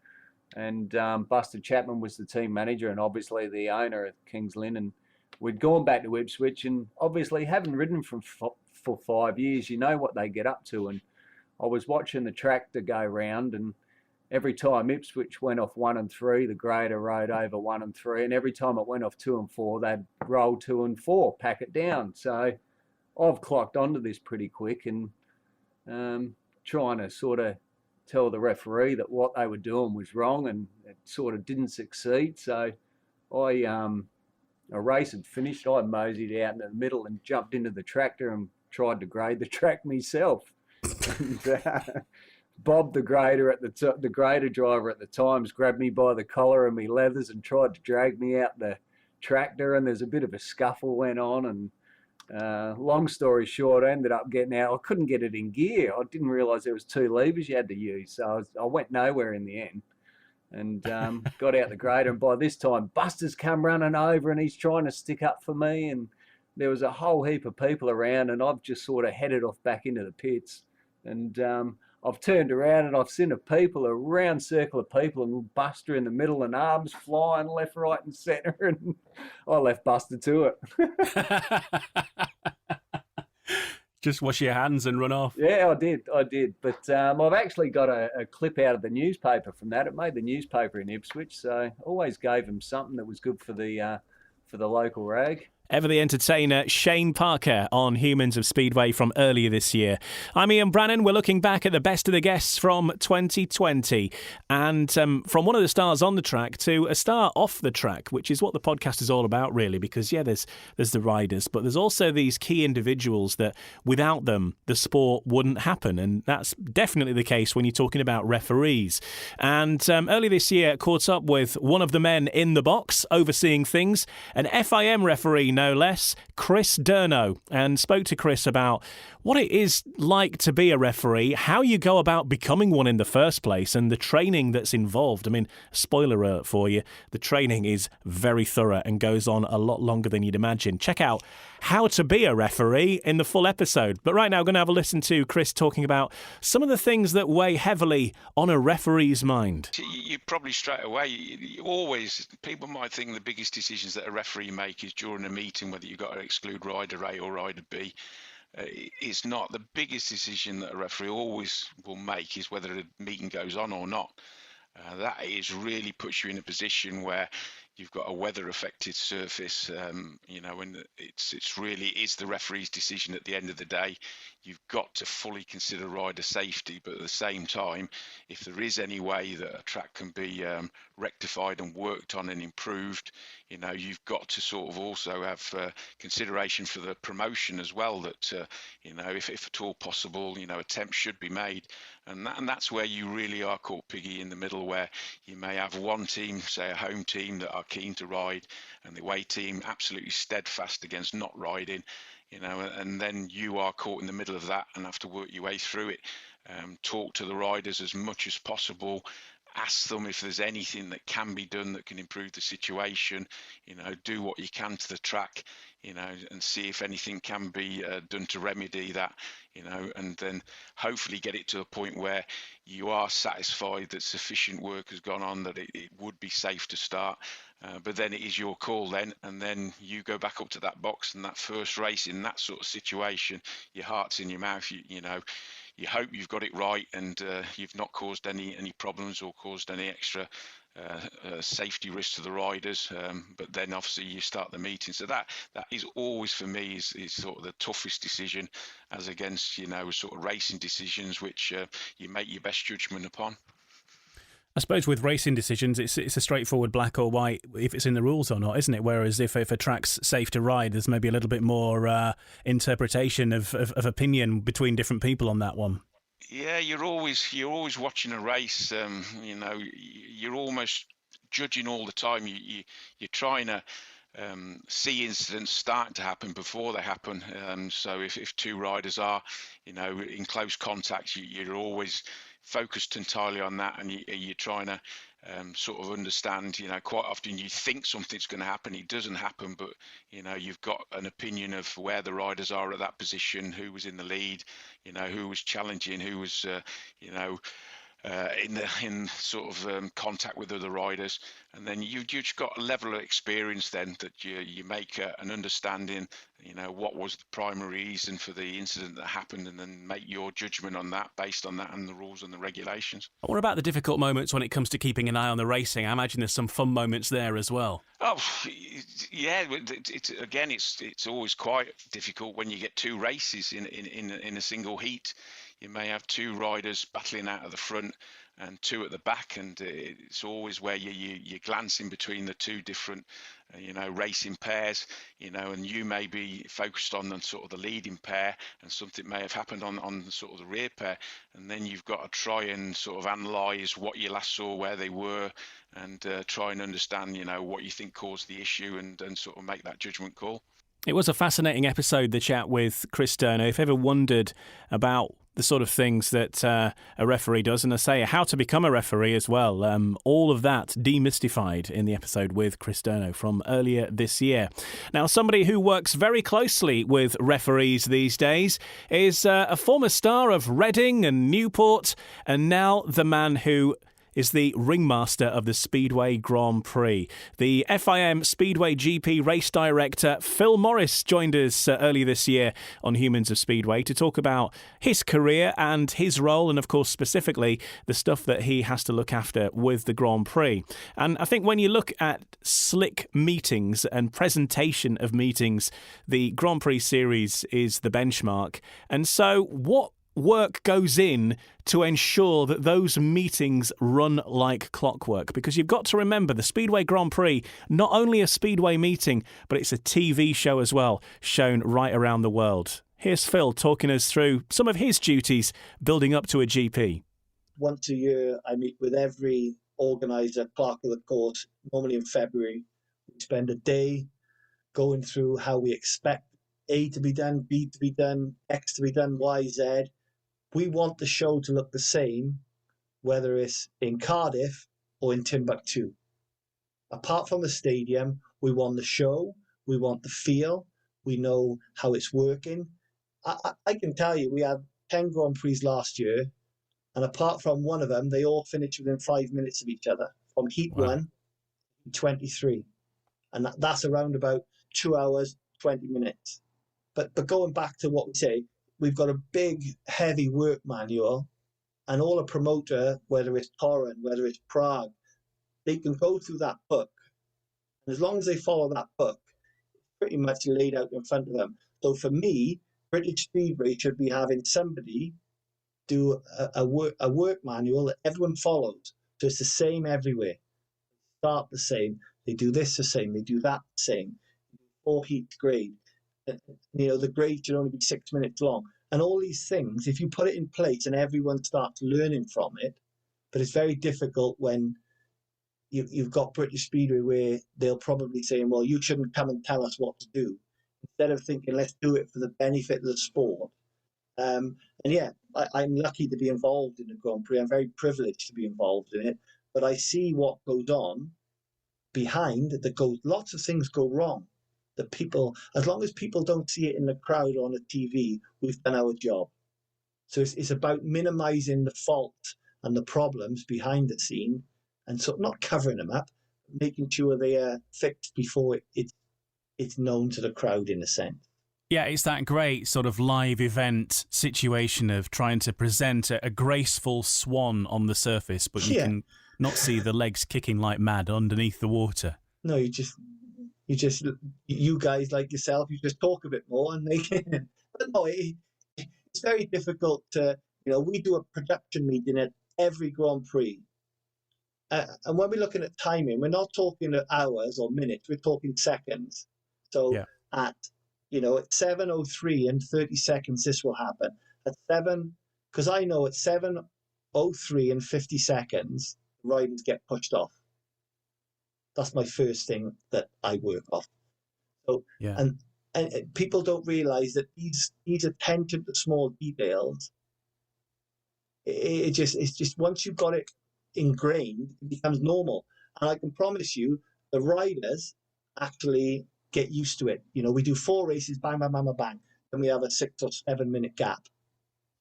and Buster Chapman was the team manager and obviously the owner of Kings Lynn, and we'd gone back to Ipswich, and obviously having ridden for 5 years, you know what they get up to, and I was watching the tractor go round, and every time Ipswich went off 1 and 3, the grader rode over 1 and 3, and every time it went off 2 and 4, they'd roll 2 and 4, pack it down. So I've clocked onto this pretty quick, and trying to sort of tell the referee that what they were doing was wrong, and it sort of didn't succeed. So a race had finished. I moseyed out in the middle and jumped into the tractor and tried to grade the track myself. And, Bob, the grader the grader driver at the Times, grabbed me by the collar and me leathers and tried to drag me out the tractor. And there's a bit of a scuffle went on. And long story short, I ended up getting out. I couldn't get it in gear. I didn't realise there was 2 levers you had to use. So I went nowhere in the end. And got out the grader, and by this time Buster's come running over and he's trying to stick up for me, and there was a whole heap of people around, and I've just sort of headed off back into the pits, and I've turned around and I've seen a round circle of people, and Buster in the middle, and arms flying left, right and centre, and I left Buster to it. Just wash your hands and run off. Yeah, I did. But I've actually got a clip out of the newspaper from that. It made the newspaper in Ipswich, so always gave them something that was good for the local rag. Ever the entertainer Shane Parker on Humans of Speedway from earlier this year. I'm Ian Brannan. We're looking back at the best of the guests from 2020, and from one of the stars on the track to a star off the track, which is what the podcast is all about, really, because there's the riders, but there's also these key individuals that without them the sport wouldn't happen, and that's definitely the case when you're talking about referees. And earlier this year, caught up with one of the men in the box overseeing things, an FIM referee, no less, Chris Durno, and spoke to Chris about what it is like to be a referee, how you go about becoming one in the first place, and the training that's involved. I mean, spoiler alert for you, the training is very thorough and goes on a lot longer than you'd imagine. Check out How to Be a Referee in the full episode. But right now, we're going to have a listen to Chris talking about some of the things that weigh heavily on a referee's mind. You probably straight away, people might think the biggest decisions that a referee makes is during a meeting, whether you've got to exclude rider A or rider B. It's not. The biggest decision that a referee always will make is whether a meeting goes on or not. That is really puts you in a position where you've got a weather affected surface, and it's really is the referee's decision at the end of the day. You've got to fully consider rider safety, but at the same time, if there is any way that a track can be rectified and worked on and improved, you've got to sort of also have consideration for the promotion as well, that if at all possible, attempts should be made. And that's where you really are caught piggy in the middle, where you may have one team, say a home team, that are keen to ride, and the away team absolutely steadfast against not riding, and then you are caught in the middle of that and have to work your way through it. Talk to the riders as much as possible. Ask them if there's anything that can be done that can improve the situation. Do what you can to the track, and see if anything can be done to remedy that, and then hopefully get it to a point where you are satisfied that sufficient work has gone on, that it would be safe to start. But then it is your call then, and then you go back up to that box, and that first race in that sort of situation, your heart's in your mouth, you hope you've got it right, and you've not caused any problems or caused any extra safety risk to the riders, but then obviously you start the meeting. So that is always for me is sort of the toughest decision, as against sort of racing decisions which you make your best judgment upon. I suppose with racing decisions, it's a straightforward black or white if it's in the rules or not, isn't it? Whereas if a track's safe to ride, there's maybe a little bit more interpretation of opinion between different people on that one. Yeah, you're always watching a race. You're almost judging all the time. You're trying to see incidents starting to happen before they happen. So if two riders are, in close contact, you're always focused entirely on that, and you're trying to sort of understand, quite often you think something's going to happen, it doesn't happen, but, you've got an opinion of where the riders are at that position, who was in the lead, who was challenging, who was, in sort of contact with other riders, and then you've just got a level of experience then that you make an understanding, what was the primary reason for the incident that happened, and then make your judgment on that based on that and the rules and the regulations. What about the difficult moments when it comes to keeping an eye on the racing? I imagine there's some fun moments there as well. Oh, yeah. It's always quite difficult when you get two races in a single heat. You may have two riders battling out of the front and two at the back, and it's always where you're glancing between the two different, racing pairs, and you may be focused on the sort of the leading pair, and something may have happened on sort of the rear pair, and then you've got to try and sort of analyse what you last saw, where they were, and try and understand, what you think caused the issue, and sort of make that judgment call. It was a fascinating episode, the chat with Chris Derno. If you ever wondered about the sort of things that a referee does, and I say how to become a referee as well, all of that demystified in the episode with Chris Derno from earlier this year. Now, somebody who works very closely with referees these days is a former star of Reading and Newport, and now the man who is the ringmaster of the Speedway Grand Prix. The FIM Speedway GP race director Phil Morris joined us early this year on Humans of Speedway to talk about his career and his role, and of course specifically the stuff that he has to look after with the Grand Prix. And I think when you look at slick meetings and presentation of meetings, the Grand Prix series is the benchmark. And so what work goes in to ensure that those meetings run like clockwork? Because you've got to remember, the Speedway Grand Prix, not only a Speedway meeting, but it's a TV show as well, shown right around the world. Here's Phil talking us through some of his duties building up to a GP. Once a year, I meet with every organiser, clerk of the course, normally in February. We spend a day going through how we expect A to be done, B to be done, X to be done, Y, Z. We want the show to look the same, whether it's in Cardiff or in Timbuktu. Apart from the stadium, we want the show, we want the feel, we know how it's working. I can tell you, we had 10 Grand Prix last year, and apart from one of them, they all finished within 5 minutes of each other, from Heat 1 to 23. And that's around about 2 hours, 20 minutes. But going back to what we say, we've got a big, heavy work manual, and all a promoter, whether it's Torren, whether it's Prague, they can go through that book. And as long as they follow that book, it's pretty much laid out in front of them. So for me, British Speedway should be having somebody do a work manual that everyone follows. So it's the same everywhere. Start the same. They do this the same. They do that the same. 4 heats grade. The grade should only be 6 minutes long. And all these things, if you put it in place and everyone starts learning from it, but it's very difficult when you've got British Speedway where they'll probably say, well, you shouldn't come and tell us what to do. Instead of thinking, let's do it for the benefit of the sport. I'm lucky to be involved in the Grand Prix. I'm very privileged to be involved in it. But I see what goes on behind lots of things go wrong. That people, as long as people don't see it in the crowd or on the TV, we've done our job. So it's about minimizing the fault and the problems behind the scene, and so not covering them up, making sure they are fixed before it's known to the crowd, in a sense. Yeah, it's that great sort of live event situation of trying to present a graceful swan on the surface, but you can not see the legs kicking like mad underneath the water. No, you guys like yourself, you just talk a bit more and make it. But no, it's very difficult to, we do a production meeting at every Grand Prix. And when we're looking at timing, we're not talking hours or minutes, we're talking seconds. So at 7:03 and 30 seconds, this will happen. Because I know at 7:03 and 50 seconds, riders get pushed off. That's my first thing that I work off. So, and people don't realise that these attention to small details, it's just once you've got it ingrained, it becomes normal. And I can promise you, the riders actually get used to it. You know, we do 4 races, bang, bang, bang, bang, bang. Then we have a 6 or 7 minute gap.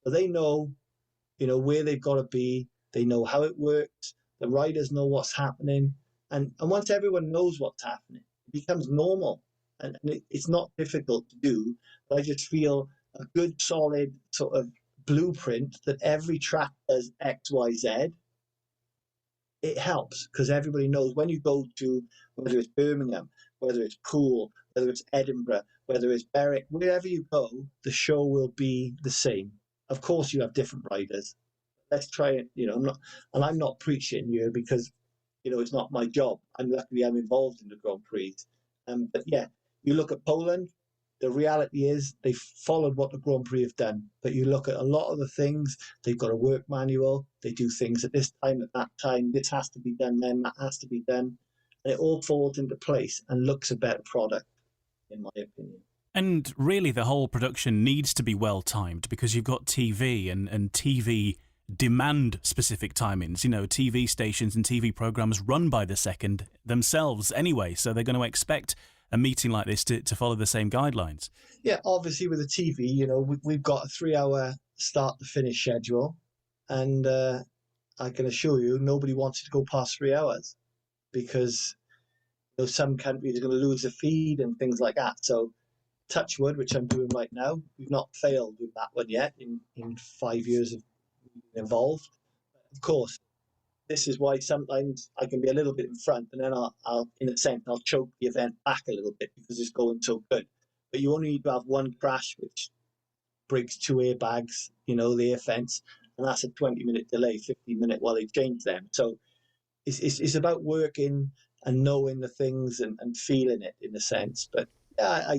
So they know, you know, where they've got to be. They know how it works. The riders know what's happening. And once everyone knows what's happening, it becomes normal. And it's not difficult to do. But I just feel a good, solid sort of blueprint that every track does X, Y, Z. It helps because everybody knows when you go to, whether it's Birmingham, whether it's Poole, whether it's Edinburgh, whether it's Berwick, wherever you go, the show will be the same. Of course, you have different riders. Let's try it. You know, I'm not preaching here because, you know, it's not my job. I'm involved in the Grand Prix. But yeah, you look at Poland. The reality is they followed what the Grand Prix have done. But you look at a lot of the things, they've got a work manual. They do things at this time, at that time. This has to be done then, that has to be done. And it all falls into place and looks a better product, in my opinion. And really, the whole production needs to be well-timed because you've got TV and TV demand specific timings. You know, TV stations and TV programmes run by the second themselves anyway, so they're going to expect a meeting like this to follow the same guidelines. Yeah, obviously with the TV, you know, we've got a 3-hour start to finish schedule, and I can assure you nobody wants it to go past 3 hours because, you know, some countries are going to lose a feed and things like that. So touch wood, which I'm doing right now, we've not failed with that one yet in 5 years of being involved. Of course, this is why sometimes I can be a little bit in front, and then I'll in a sense, I'll choke the event back a little bit because it's going so good. But you only need to have one crash, which breaks 2 airbags, you know, the air fence, and that's a 20-minute delay, 15-minute while they change them. So it's about working and knowing the things and feeling it in a sense. But yeah,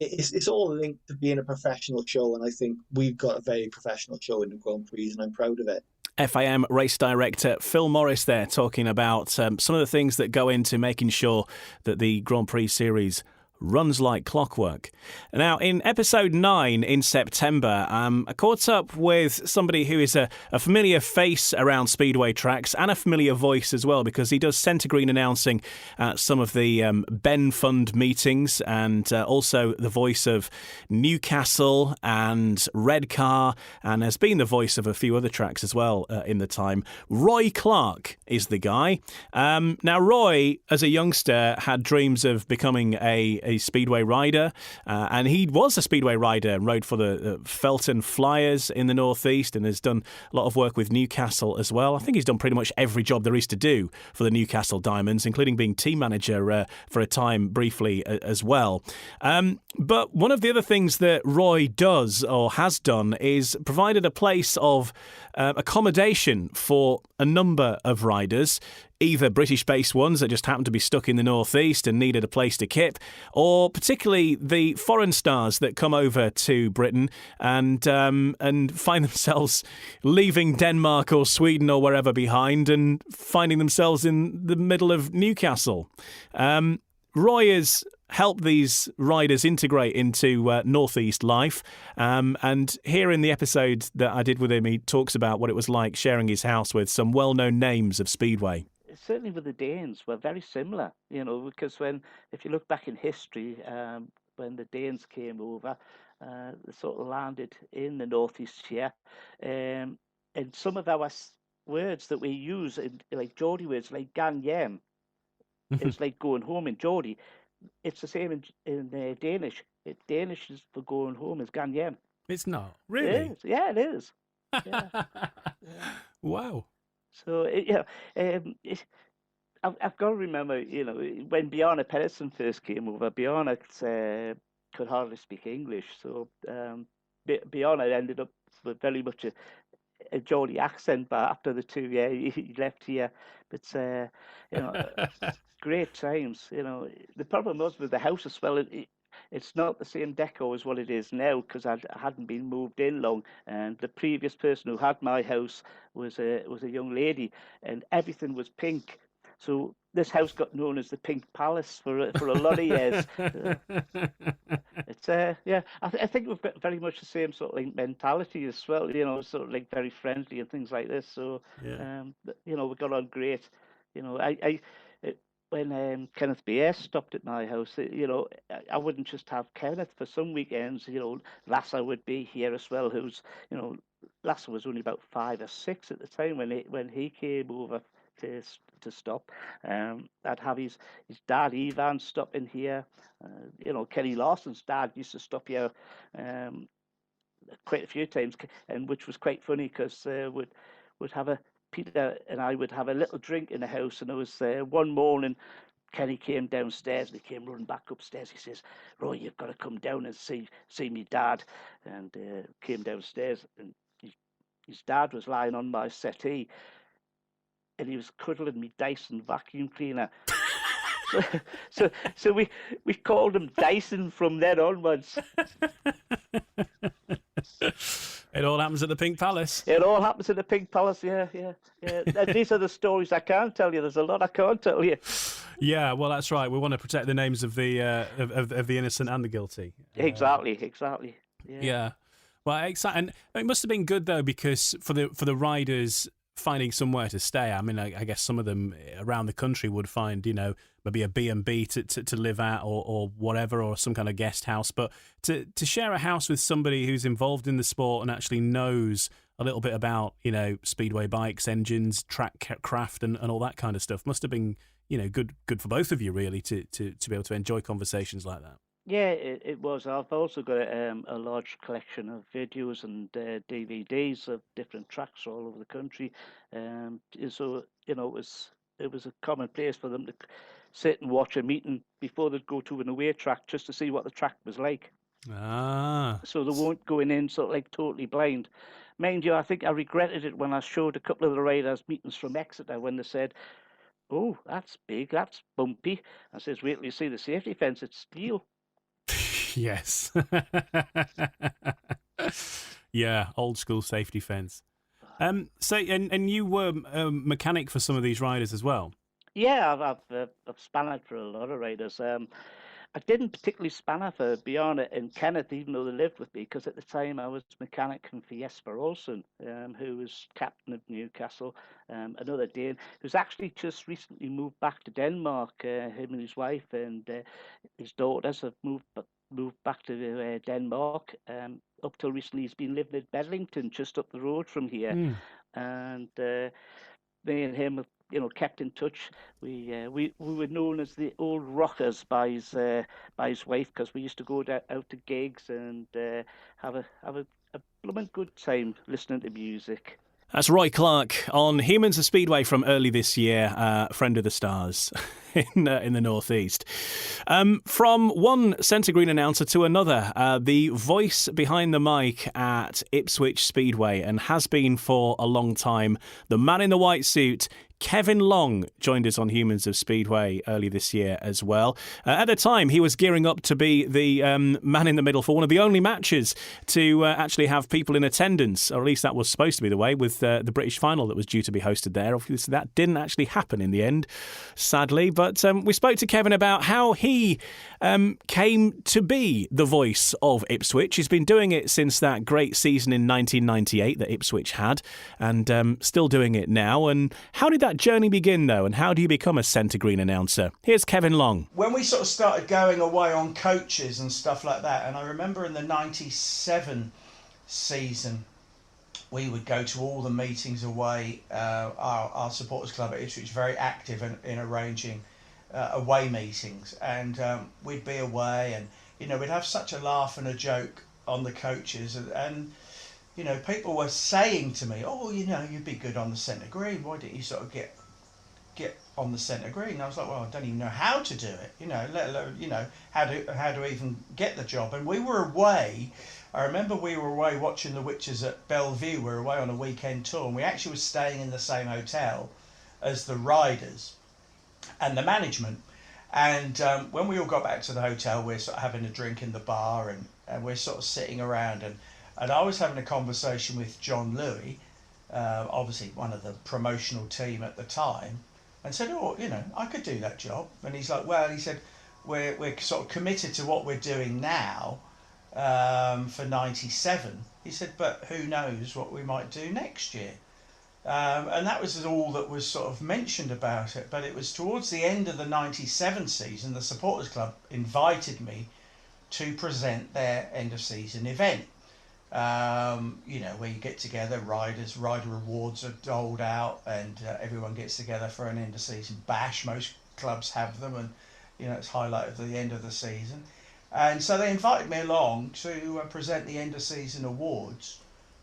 it's all linked to being a professional show, and I think we've got a very professional show in the Grand Prix, and I'm proud of it. FIM race director Phil Morris there talking about some of the things that go into making sure that the Grand Prix series runs like clockwork. Now, in episode 9 in September, I caught up with somebody who is a familiar face around Speedway tracks and a familiar voice as well, because he does Centre Green announcing at some of the Ben Fund meetings, and also the voice of Newcastle and Redcar, and has been the voice of a few other tracks as well in the time. Roy Clark is the guy. Now, Roy, as a youngster, had dreams of becoming a Speedway rider, and he was a Speedway rider and rode for the Felton Flyers in the Northeast, and has done a lot of work with Newcastle as well. I think he's done pretty much every job there is to do for the Newcastle Diamonds, including being team manager for a time briefly as well. But one of the other things that Roy does or has done is provided a place of accommodation for a number of riders, either British-based ones that just happened to be stuck in the Northeast and needed a place to kip, or particularly the foreign stars that come over to Britain and find themselves leaving Denmark or Sweden or wherever behind and finding themselves in the middle of Newcastle. Roy has helped these riders integrate into Northeast life. And here in the episode that I did with him, he talks about what it was like sharing his house with some well-known names of Speedway. Certainly with the Danes were very similar, you know, because if you look back in history, when the Danes came over, they sort of landed in the Northeast here. And some of our words that we use, like Geordie words, like gan yem, it's like going home in Geordie. It's the same in Danish. Danish is for going home is gan yem. It's not, really? It is. Yeah, it is. Yeah. Wow. So, I've got to remember, you know, when Bjarne Pedersen first came over, Bjarne could hardly speak English. So Bjarne ended up with very much a Geordie accent, but after the 2 years he left here. But, you know, great times, you know. The problem was with the house as well, it's not the same deco as what it is now because I hadn't been moved in long, and the previous person who had my house was a young lady, and everything was pink. So this house got known as the Pink Palace for a lot of years. yeah, I think we've got very much the same sort of like mentality as well. You know, sort of like very friendly and things like this. So, Yeah. you know, we got on great. You know, when Kenneth BS stopped at my house, you know, I wouldn't just have Kenneth for some weekends. You know, Lassa would be here as well. Who's, you know, Lassa was only about 5 or 6 at the time when he came over to stop. I'd have his dad Ivan stop in here. You know, Kenny Lawson's dad used to stop here quite a few times, and which was quite funny because would have a Peter and I would have a little drink in the house, and there was one morning. Kenny came downstairs and he came running back upstairs. He says, "Roy, you've got to come down and see me dad." And came downstairs, and his dad was lying on my settee, and he was cuddling me Dyson vacuum cleaner. so we called him Dyson from then onwards. It all happens at the Pink Palace. It all happens at the Pink Palace, yeah. And these are the stories I can't tell you. There's a lot I can't tell you. Yeah, well, that's right. We want to protect the names of the of the innocent and the guilty. Exactly. Yeah. Well, and it must have been good though, because for the riders finding somewhere to stay. I mean, I guess some of them around the country would find, you know, maybe a B&B to live at or whatever, or some kind of guest house. But to share a house with somebody who's involved in the sport and actually knows a little bit about, you know, speedway bikes, engines, track craft and all that kind of stuff must have been, you know, good for both of you really to be able to enjoy conversations like that. Yeah, it was. I've also got a large collection of videos and DVDs of different tracks all over the country. So, you know, it was a common place for them to sit and watch a meeting before they'd go to an away track just to see what the track was like. Ah. So they weren't going in sort of like totally blind. Mind you, I think I regretted it when I showed a couple of the riders meetings from Exeter when they said, "Oh, that's big, that's bumpy." I says, "Wait till you see the safety fence, it's steel." Yes. Yeah, old school safety fence. So, and you were a mechanic for some of these riders as well? Yeah, I've spanned for a lot of riders. I didn't particularly spanner for Bjarne and Kenneth, even though they lived with me, because at the time I was mechanic for Jesper Olsen, who was captain of Newcastle, another Dane, who's actually just recently moved back to Denmark. Him and his wife and his daughters have moved back to Denmark. Up till recently, he's been living in Bedlington, just up the road from here. And me and him have, you know, kept in touch. We were known as the old rockers by his wife, because we used to go out to gigs and have a blooming good time listening to music. That's Roy Clark on Humans of Speedway from early this year, friend of the stars in the Northeast. From one Centre Green announcer to another, the voice behind the mic at Ipswich Speedway, and has been for a long time, the man in the white suit, Kevin Long, joined us on Humans of Speedway early this year as well. At the time, he was gearing up to be the man in the middle for one of the only matches to actually have people in attendance, or at least that was supposed to be the way, with the British final that was due to be hosted there. Obviously, that didn't actually happen in the end, sadly. But we spoke to Kevin about how he came to be the voice of Ipswich. He's been doing it since that great season in 1998 that Ipswich had, and still doing it now. And how did that journey begin, though, and how do you become a Centre Green announcer? Here's Kevin Long. When we sort of started going away on coaches and stuff like that, and I remember in the 97 season, we would go to all the meetings away. Our supporters club at Ipswich was very active in arranging away meetings, and we'd be away, and you know, we'd have such a laugh and a joke on the coaches, and you know, people were saying to me, "Oh, you know, you'd be good on the Centre Green. Why don't you sort of get on the Centre Green?" And I was like, "Well, I don't even know how to do it. You know, let alone, you know, how to even get the job." And we were away. I remember we were away watching the Witches at Bellevue. We were away on a weekend tour, and we actually were staying in the same hotel as the riders and the management. And when we all got back to the hotel, we're sort of having a drink in the bar, and we're sort of sitting around, and I was having a conversation with John Louis, obviously one of the promotional team at the time, and said, "Oh, you know, I could do that job." And he's like, "Well," he said, we're sort of committed to what we're doing now, for 97. He said, but who knows what we might do next year. And that was all that was sort of mentioned about it. But it was towards the end of the 97 season, the Supporters Club invited me to present their end of season event. You know, where you get together, rider awards are doled out, and everyone gets together for an end of season bash. Most clubs have them, and you know, it's highlighted at the end of the season. And so they invited me along to present the end of season awards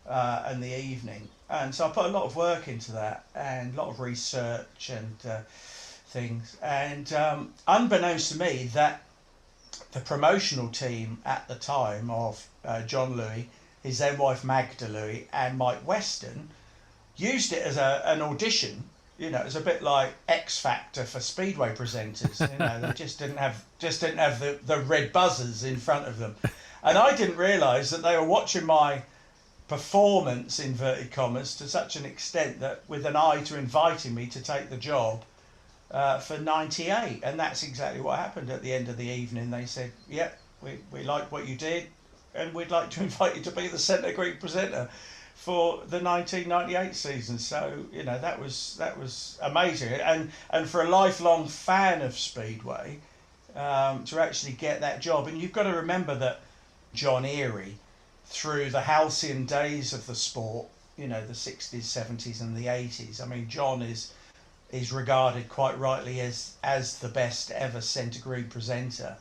in the evening. And so I put a lot of work into that, and a lot of research and things. And unbeknownst to me, that the promotional team at the time of John Louis, his then wife Magda Louis, and Mike Weston used it as an audition. You know, it's a bit like X Factor for Speedway presenters. You know, they just didn't have the red buzzers in front of them, and I didn't realise that they were watching my performance, inverted commas, to such an extent that with an eye to inviting me to take the job for 98. And that's exactly what happened at the end of the evening. They said, "Yep, we like what you did, and we'd like to invite you to be the centre grid presenter for the 1998 season." So you know, that was amazing, and for a lifelong fan of Speedway, to actually get that job. And you've got to remember that John Erie, through the halcyon days of the sport, you know, the 60s, 70s and the 80s, I mean, John is regarded quite rightly as the best ever centre grid presenter.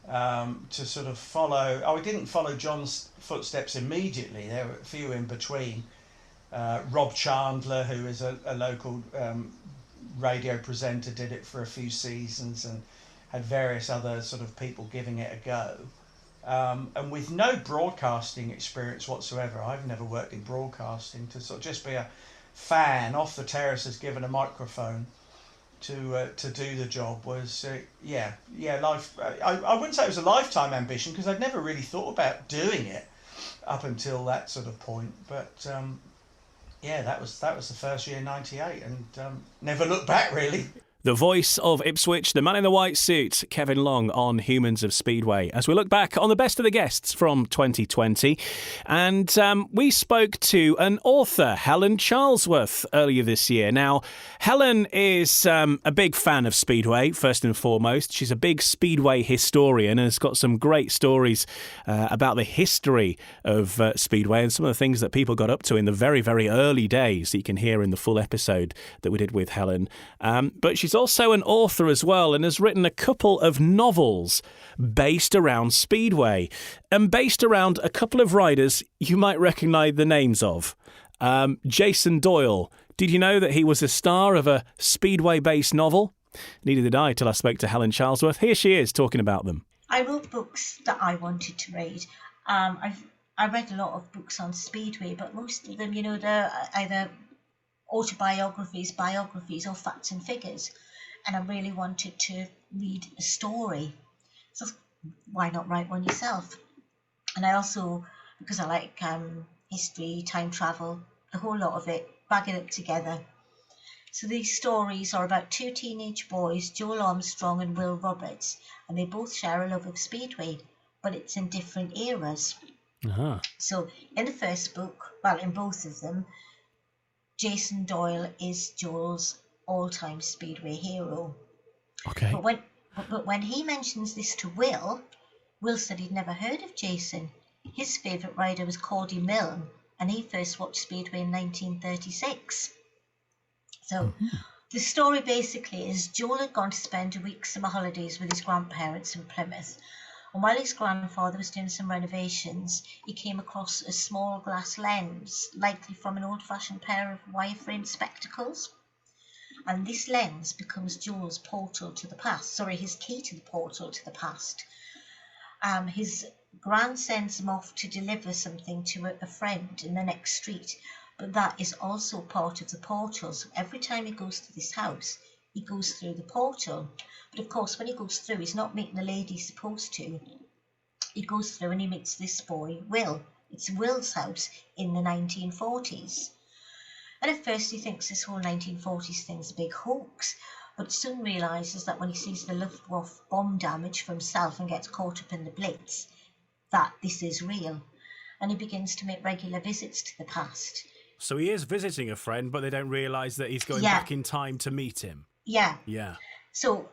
To sort of follow, I didn't follow John's footsteps immediately. There were a few in between. Rob Chandler, who is a local radio presenter, did it for a few seasons, and had various other sort of people giving it a go. And with no broadcasting experience whatsoever, I've never worked in broadcasting, to sort of just be a fan off the terraces given a microphone to do the job was life. I wouldn't say it was a lifetime ambition, because I'd never really thought about doing it up until that sort of point. But that was the first year, 98, and never looked back really. The voice of Ipswich, the man in the white suit, Kevin Long on Humans of Speedway, as we look back on the best of the guests from 2020. And we spoke to an author, Helen Charlesworth, earlier this year. Now, Helen is a big fan of Speedway, first and foremost. She's a big Speedway historian and has got some great stories about the history of Speedway and some of the things that people got up to in the very, very early days that you can hear in the full episode that we did with Helen. But she's also an author as well, and has written a couple of novels based around Speedway and based around a couple of riders you might recognise the names of. Jason Doyle. Did you know that he was a star of a Speedway-based novel? Neither did I till I spoke to Helen Charlesworth. Here she is talking about them. I wrote books that I wanted to read. I read a lot of books on Speedway, but most of them, you know, they're either autobiographies, biographies, or facts and figures. And I really wanted to read a story. So why not write one yourself? And I also, because I like history, time travel, a whole lot of it, bag it up together. So these stories are about two teenage boys, Joel Armstrong and Will Roberts, and they both share a love of Speedway, but it's in different eras. Uh-huh. So in the first book, well, in both of them, Jason Doyle is Joel's all-time Speedway hero. Okay. But when he mentions this to Will said he'd never heard of Jason. His favourite rider was Cordy Milne, and he first watched Speedway in 1936. So the story basically is Joel had gone to spend a week's summer holidays with his grandparents in Plymouth. And while his grandfather was doing some renovations, he came across a small glass lens, likely from an old-fashioned pair of wireframe spectacles. And this lens becomes Joel's portal to the past. Sorry, his key to the portal to the past. His gran sends him off to deliver something to a friend in the next street. But that is also part of the portal. So every time he goes to this house, he goes through the portal. But of course, when he goes through, he's not meeting the lady he's supposed to. He goes through and he meets this boy, Will. It's Will's house in the 1940s. And at first he thinks this whole 1940s thing's a big hoax, but soon realises that when he sees the Luftwaffe bomb damage for himself and gets caught up in the Blitz, that this is real. And he begins to make regular visits to the past. So he is visiting a friend, but they don't realise that he's going Yeah. back in time to meet him. Yeah. Yeah. So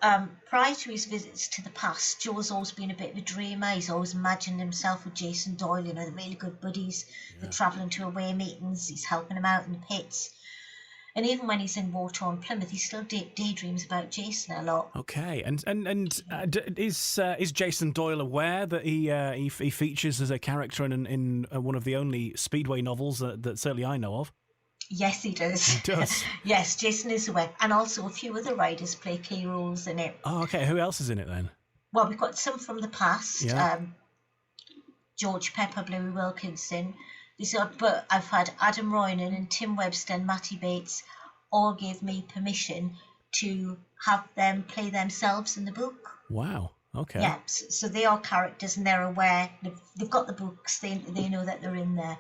prior to his visits to the past, Joe's always been a bit of a dreamer. He's always imagined himself with Jason Doyle, you know, the really good buddies. They're travelling to away meetings. He's helping him out in the pits. And even when he's in war-torn Plymouth, he still daydreams about Jason a lot. Okay, is Jason Doyle aware that he features as a character in one of the only Speedway novels that certainly I know of? Yes, he does. He does. Yes, Jason is aware. And also a few other riders play key roles in it. Oh, okay. Who else is in it then? Well, we've got some from the past. Yeah. George Pepper, Bluey Wilkinson. But I've had Adam Roynan and Tim Webster and Matty Bates all give me permission to have them play themselves in the book. Wow. Okay. Yeah, so they are characters and they're aware. They've got the books. They know that they're in there.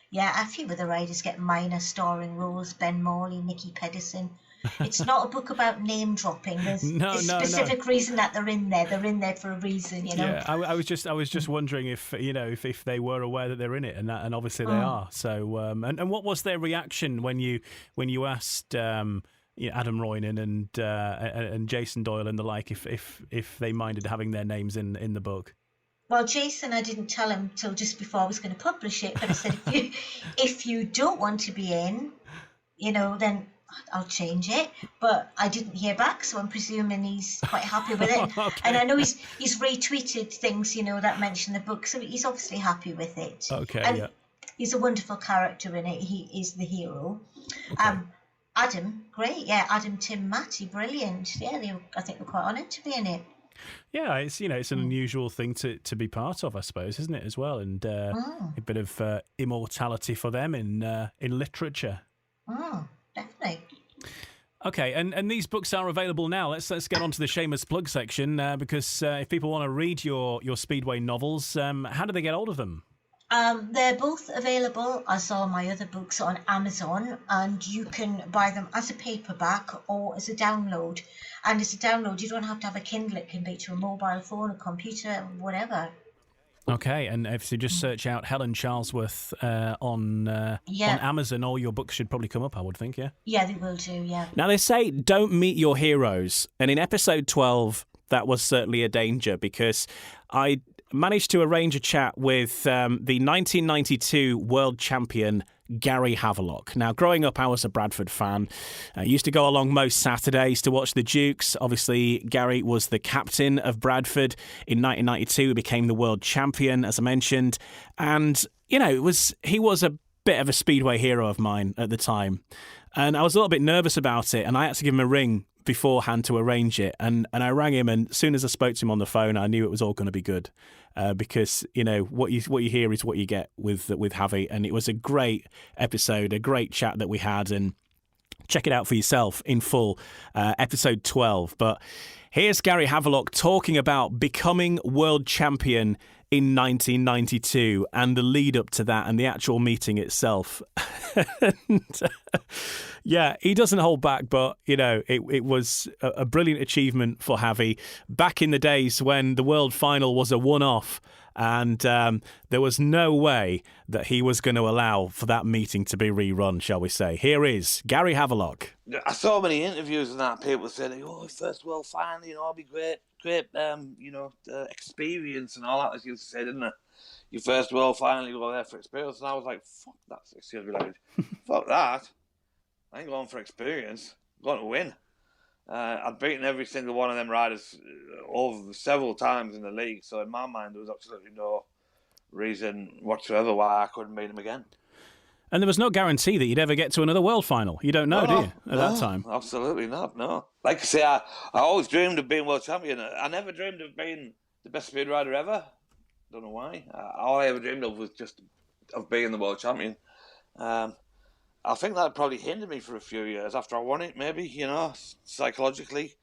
Yeah, a few of the riders get minor starring roles. Ben Morley, Nicky Pedersen. It's not a book about name dropping. There's a specific reason that they're in there. They're in there for a reason, you know. Yeah, I was just wondering if if they were aware that they're in it, and obviously they are. So and what was their reaction when you asked Adam Roynan and Jason Doyle and the like if they minded having their names in the book? Well, Jason, I didn't tell him till just before I was going to publish it, but I said if you don't want to be in, you know, then I'll change it. But I didn't hear back, so I'm presuming he's quite happy with it. Okay. And I know he's retweeted things, you know, that mention the book, so he's obviously happy with it. Okay, and he's a wonderful character in it. He is the hero. Okay. Adam, great, yeah. Adam, Tim, Matty, brilliant. Yeah, I think they're quite honoured to be in it. Yeah, it's it's an unusual thing to be part of, I suppose, isn't it, as well? And a bit of immortality for them in literature. Definitely. Okay, and these books are available now. Let's get on to the shameless plug section because if people want to read your Speedway novels, how do they get hold of them? They're both available, as are my other books, on Amazon, and you can buy them as a paperback or as a download. And as a download, you don't have to have a Kindle. It can be to a mobile phone, a computer, whatever. Okay, and if you just search out Helen Charlesworth on Amazon, all your books should probably come up, I would think, yeah? Yeah, they will do, yeah. Now, they say don't meet your heroes, and in episode 12, that was certainly a danger because I managed to arrange a chat with the 1992 world champion Gary Havelock. Now, growing up, I was a Bradford fan. I used to go along most Saturdays to watch the Dukes. Obviously, Gary was the captain of Bradford. In 1992, he became the world champion, as I mentioned. And, you know, he was a bit of a Speedway hero of mine at the time. And I was a little bit nervous about it, and I had to give him a ring beforehand to arrange it. And I rang him, and as soon as I spoke to him on the phone, I knew it was all going to be good. Because, you know, what you hear is what you get with Javi. And it was a great episode, a great chat that we had. And check it out for yourself in full, episode 12. But here's Gary Havelock talking about becoming world champion in 1992 and the lead up to that and the actual meeting itself. Yeah, he doesn't hold back, but, you know, it was a brilliant achievement for Javi back in the days when the world final was a one-off and there was no way that he was going to allow for that meeting to be rerun, shall we say. Here is Gary Havelock. I saw many interviews and that people saying, "Oh, first world final, you know, it'll be great, experience and all that," as you said, didn't it? Your first world final, you go there for experience. And I was like, fuck that, excuse me language. Fuck that. I ain't going for experience. I'm going to win. I've beaten every single one of them riders over several times in the league. So in my mind, there was absolutely no reason whatsoever why I couldn't beat him again. And there was no guarantee that you'd ever get to another world final. You don't know, do you, at that time? Absolutely not, no. Like I say, I always dreamed of being world champion. I never dreamed of being the best speed rider ever. Don't know why. All I ever dreamed of was just of being the world champion. I think that probably hindered me for a few years after I won it, maybe, you know, psychologically.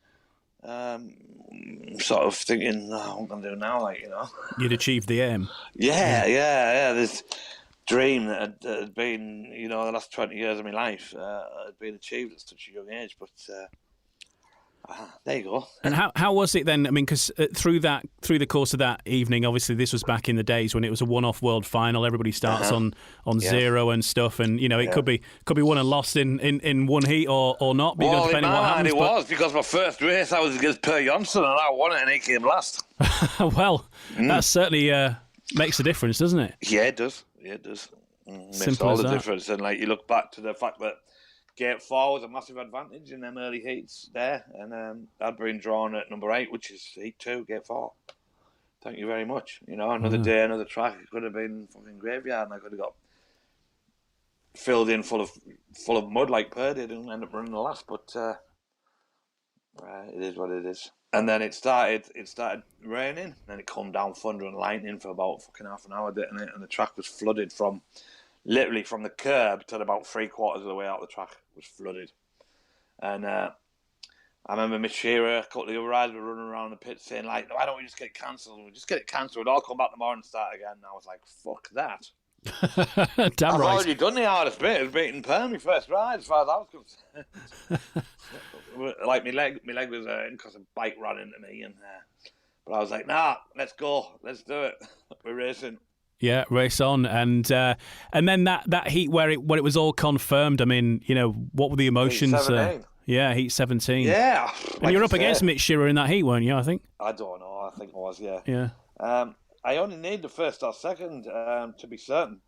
Sort of thinking, what am I going to do now, like, you know. You'd achieved the aim. Yeah. This dream that had been, you know, the last 20 years of my life had been achieved at such a young age. But There you go. And how was it then? I mean, because through the course of that evening, obviously this was back in the days when it was a one-off world final. Everybody starts on zero and stuff, and it could be won and lost in one heat or not. Well, depending what happens. It was because my first race I was against Per Jonsson and I won it and he came last. Well, that certainly makes a difference, doesn't it? Yeah, it does. Yeah, it does. Makes Simple all as the that. difference. And you look back to the fact that Gate 4 was a massive advantage in them early heats there, and I'd been drawn at number 8, which is heat 2, Gate 4. Thank you very much. Another day, another track. It could have been fucking graveyard, and I could have got filled in full of mud like Per did, and end up running the last. But it is what it is. And then it started raining, and it come down thunder and lightning for about fucking half an hour, didn't it? And the track was flooded literally from the curb to about 3/4 of the way out the track was flooded. And I remember Mitch Shearer, a couple of the other riders were running around the pit saying, why don't we just get it cancelled? We'll just get it cancelled. I'll come back tomorrow and start again. And I was like, fuck that. Damn I've right. already done the hardest bit of beating Per my first ride, as far as I was concerned. My leg was hurting because a bike ran into me. But I was like, nah, let's go. Let's do it. We're racing. Yeah, race on, and then that heat where it was all confirmed. I mean, what were the emotions? Heat 17. Yeah, heat 17. Yeah, and you're up against Mitch Shearer in that heat, weren't you? I think. I don't know. I think I was. Yeah. Yeah. I only need the first or second to be certain,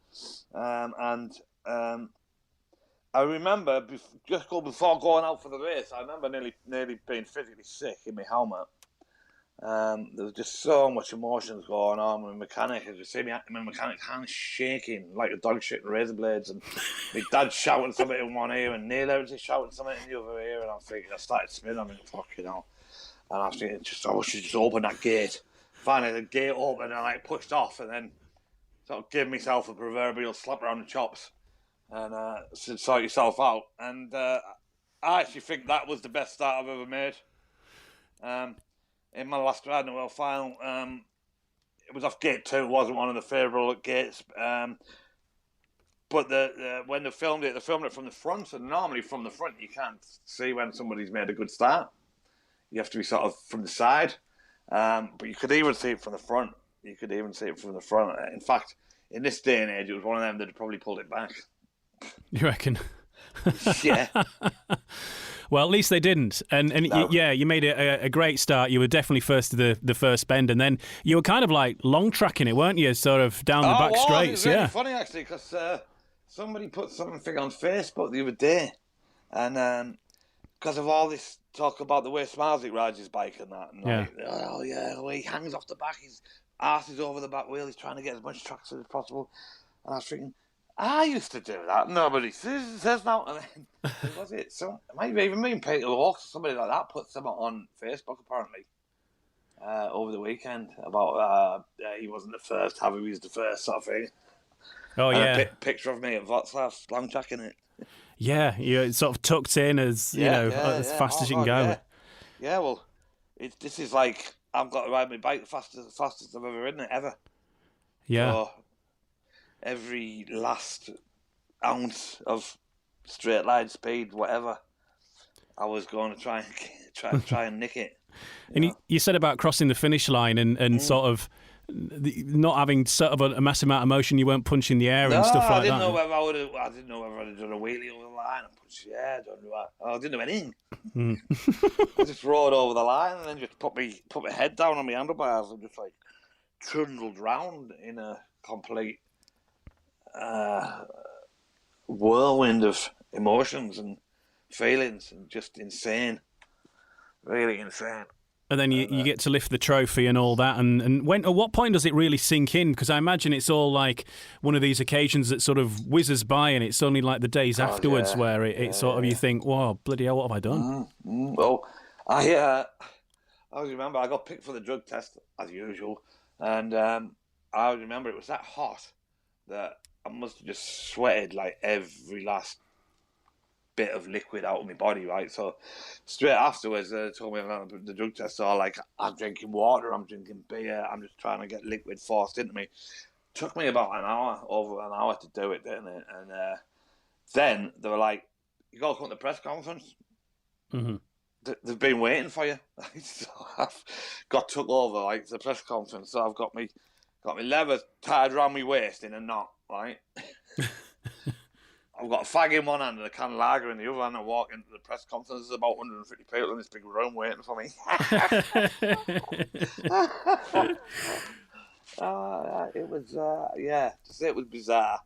and I remember before going out for the race, I remember nearly being physically sick in my helmet. There was just so much emotions going on with my mechanic. As you see my mechanic's hands shaking like a dog shitting razor blades, and my dad shouting something in one ear and Neil Everett shouting something in the other ear, and I'm thinking, I started spinning. I'm thinking, fucking hell. And I was thinking, I should just open that gate. Finally, the gate opened and I pushed off, and then sort of gave myself a proverbial slap around the chops and said, sort yourself out. And I actually think that was the best start I've ever made. In my last ride in the world final, it was off gate 2. It wasn't one of the favourable gates. But when they filmed it from the front. And normally from the front, you can't see when somebody's made a good start. You have to be sort of from the side. But you could even see it from the front. In fact, in this day and age, it was one of them that had probably pulled it back. You reckon? Yeah. Well, at least they didn't. And No. you made a great start. You were definitely first to the first bend, and then you were kind of like long tracking it, weren't you? Sort of down the back straights. It was really funny actually, because somebody put something on Facebook the other day, and because of all this talk about the way Smarsik rides his bike and that, and the way he hangs off the back, his arse is over the back wheel, he's trying to get as much traction as possible, and I was thinking, I used to do that. Nobody says now. And then, who was it? So it might have even been Peter Walks or somebody like that put something on Facebook apparently over the weekend about he wasn't the first, Javi was the first sort of thing. Oh, and yeah. a picture of me at Wrocław, long tracking it. Yeah, you're sort of tucked in as as fast as you can go. Yeah, well, this is like I've got to ride my bike the fastest I've ever ridden it ever. Yeah. So, every last ounce of straight line speed, whatever, I was going to try and nick it. And you said about crossing the finish line and sort of not having sort of a massive amount of motion. You weren't punching the air and stuff like that. I didn't know whether I'd have done a wheelie over the line and punched the air. I didn't do anything. I just rode over the line and then just put my head down on my handlebars and just like trundled round in a complete whirlwind of emotions and feelings, and just insane, really insane. And then you get to lift the trophy and all that. And at what point does it really sink in? Because I imagine it's all like one of these occasions that sort of whizzes by, and it's only like the days afterwards where it sort of you think, "Wow, bloody hell, what have I done?" Well, I remember I got picked for the drug test as usual, and I remember it was that hot that I must have just sweated like every last bit of liquid out of my body, right? So straight afterwards, they told me about the drug test. So like, I'm drinking water, I'm drinking beer, I'm just trying to get liquid forced into me. Took me about over an hour to do it, didn't it? And then they were like, "You got to come to the press conference." Mm-hmm. they've been waiting for you. So I've got took over like the press conference. So I've got me leather tied around my waist in a knot, right? I've got a fag in one hand and a can of lager in the other hand. I walk into the press conference. There's about 150 people in this big room waiting for me. It was, to say it was bizarre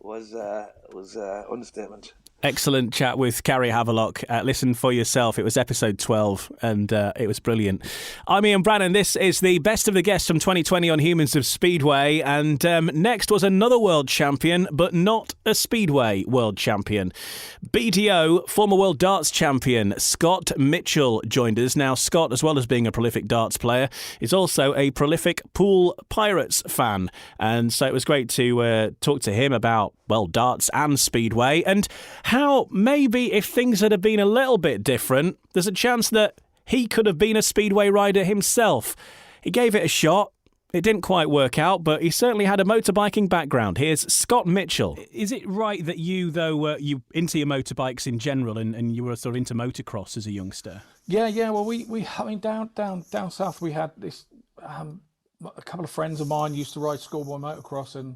was understatement. Excellent chat with Gary Havelock. Listen for yourself. It was episode 12 and it was brilliant. I'm Ian Brannan. This is the best of the guests from 2020 on Humans of Speedway. And next was another world champion, but not a Speedway world champion. BDO, former world darts champion Scott Mitchell joined us. Now, Scott, as well as being a prolific darts player, is also a prolific Poole Pirates fan. And so it was great to talk to him about, well, darts and Speedway, and how maybe if things had been a little bit different, there's a chance that he could have been a Speedway rider himself. He gave it a shot. It didn't quite work out, but he certainly had a motorbiking background. Here's Scott Mitchell. Is it right that you, though, were you into your motorbikes in general, and you were sort of into motocross as a youngster? Yeah. Well, I mean, down south, we had this. A couple of friends of mine used to ride schoolboy motocross, and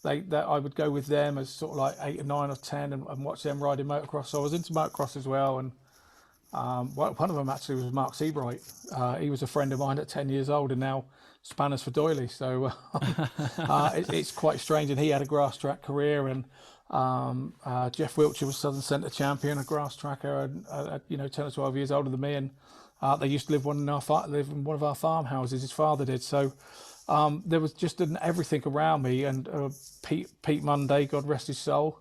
I would go with them as sort of like 8 or 9 or 10 and watch them riding motocross. So I was into motocross as well, and one of them actually was Mark Seabright. He was a friend of mine at 10 years old and now spanners for doilies. So it's quite strange. And he had a grass track career, and Jeff Wiltshire was Southern Centre champion, a grass tracker, and 10 or 12 years older than me. And they used to live in one of our farmhouses. His father did. So there was just everything around me. And Pete Monday, God rest his soul,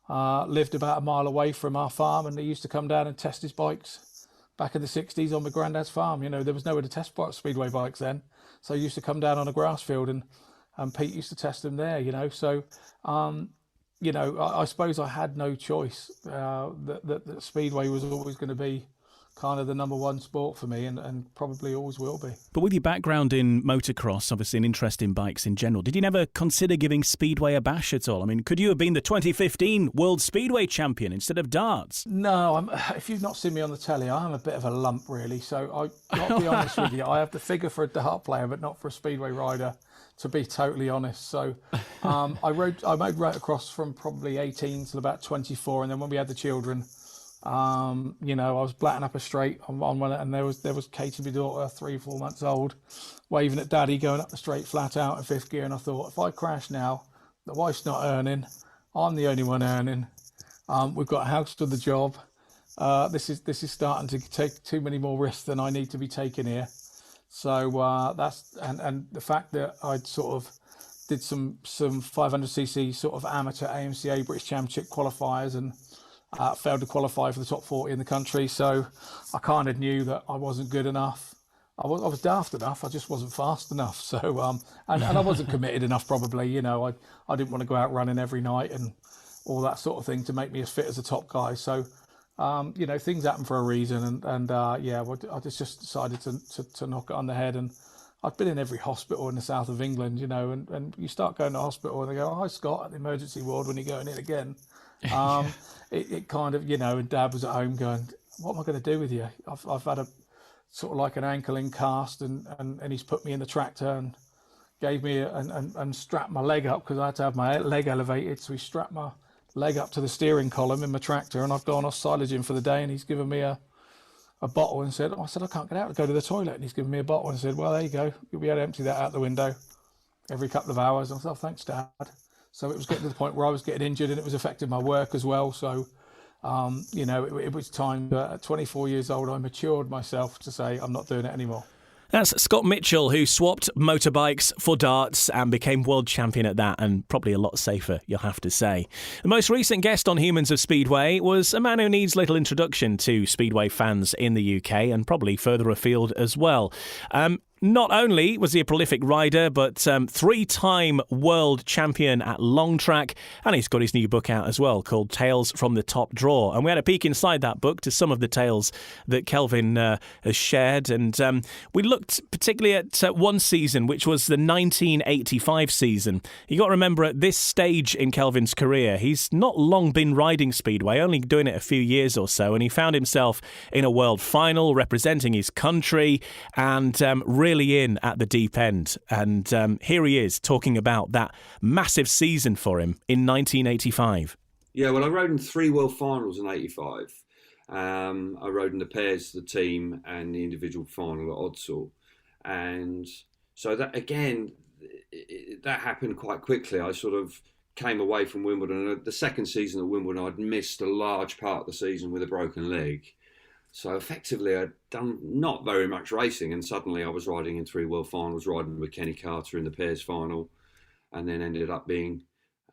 lived about a mile away from our farm, and he used to come down and test his bikes back in the 60s on my granddad's farm. There was nowhere to test Speedway bikes then, so he used to come down on a grass field, and Pete used to test them there. So I suppose I had no choice. That Speedway was always going to be kind of the number one sport for me, and probably always will be. But with your background in motocross, obviously an interest in bikes in general, did you never consider giving Speedway a bash at all? I mean, could you have been the 2015 World Speedway champion instead of darts? No, if you've not seen me on the telly, I'm a bit of a lump, really. So I'll be honest with you, I have the figure for a dart player, but not for a Speedway rider, to be totally honest. So I made motocross from probably 18 till about 24, and then when we had the children, I was blatting up a straight on one, and there was Katie, my daughter, 3-4 months old, waving at daddy, going up the straight flat out in 5th gear. And I thought, if I crash now, the wife's not earning, I'm the only one earning. We've got a house to the job. This is starting to take too many more risks than I need to be taking here. So that's and the fact that I'd sort of did some 500cc sort of amateur AMCA British Championship qualifiers, and failed to qualify for the top 40 in the country. So I kind of knew that I wasn't good enough. I was daft enough. I just wasn't fast enough. So and I wasn't committed enough, probably. I didn't want to go out running every night and all that sort of thing to make me as fit as a top guy. So things happen for a reason, and I just decided to knock it on the head. And I've been in every hospital in the south of England, and you start going to hospital and they go, "Oh, hi Scott," at the emergency ward when you're going in again. It kind of, and Dad was at home going, "What am I going to do with you? I've had a sort of like an ankle in cast, and he's put me in the tractor and gave me and strapped my leg up, because I had to have my leg elevated. So he strapped my leg up to the steering column in my tractor, and I've gone off silaging for the day, and he's given me a bottle and said, I can't get out to go to the toilet. And he's given me a bottle and said, well, there you go. You'll be able to empty that out the window every couple of hours. And I said, oh, thanks, Dad. So it was getting to the point where I was getting injured, and it was affecting my work as well. So, it was time. But at 24 years old, I matured myself to say, I'm not doing it anymore. That's Scott Mitchell, who swapped motorbikes for darts and became world champion at that, and probably a lot safer, you'll have to say. The most recent guest on Humans of Speedway was a man who needs little introduction to Speedway fans in the UK and probably further afield as well. Not only was he a prolific rider, but three-time world champion at long track, and he's got his new book out as well called Tales from the Top Draw. And we had a peek inside that book to some of the tales that Kelvin has shared, and we looked particularly at one season, which was the 1985 season. You got to remember, at this stage in Kelvin's career, he's not long been riding Speedway, only doing it a few years or so, and he found himself in a world final representing his country and really in at the deep end. And here he is talking about that massive season for him in 1985. Yeah, well, I rode in 3 world finals in 85. I rode in the pairs, the team, and the individual final at Odsal. And so that, again, that happened quite quickly. I sort of came away from Wimbledon. The second season at Wimbledon, I'd missed a large part of the season with a broken leg. So effectively, I'd done not very much racing, and suddenly I was riding in 3 world finals, riding with Kenny Carter in the pairs final, and then ended up being,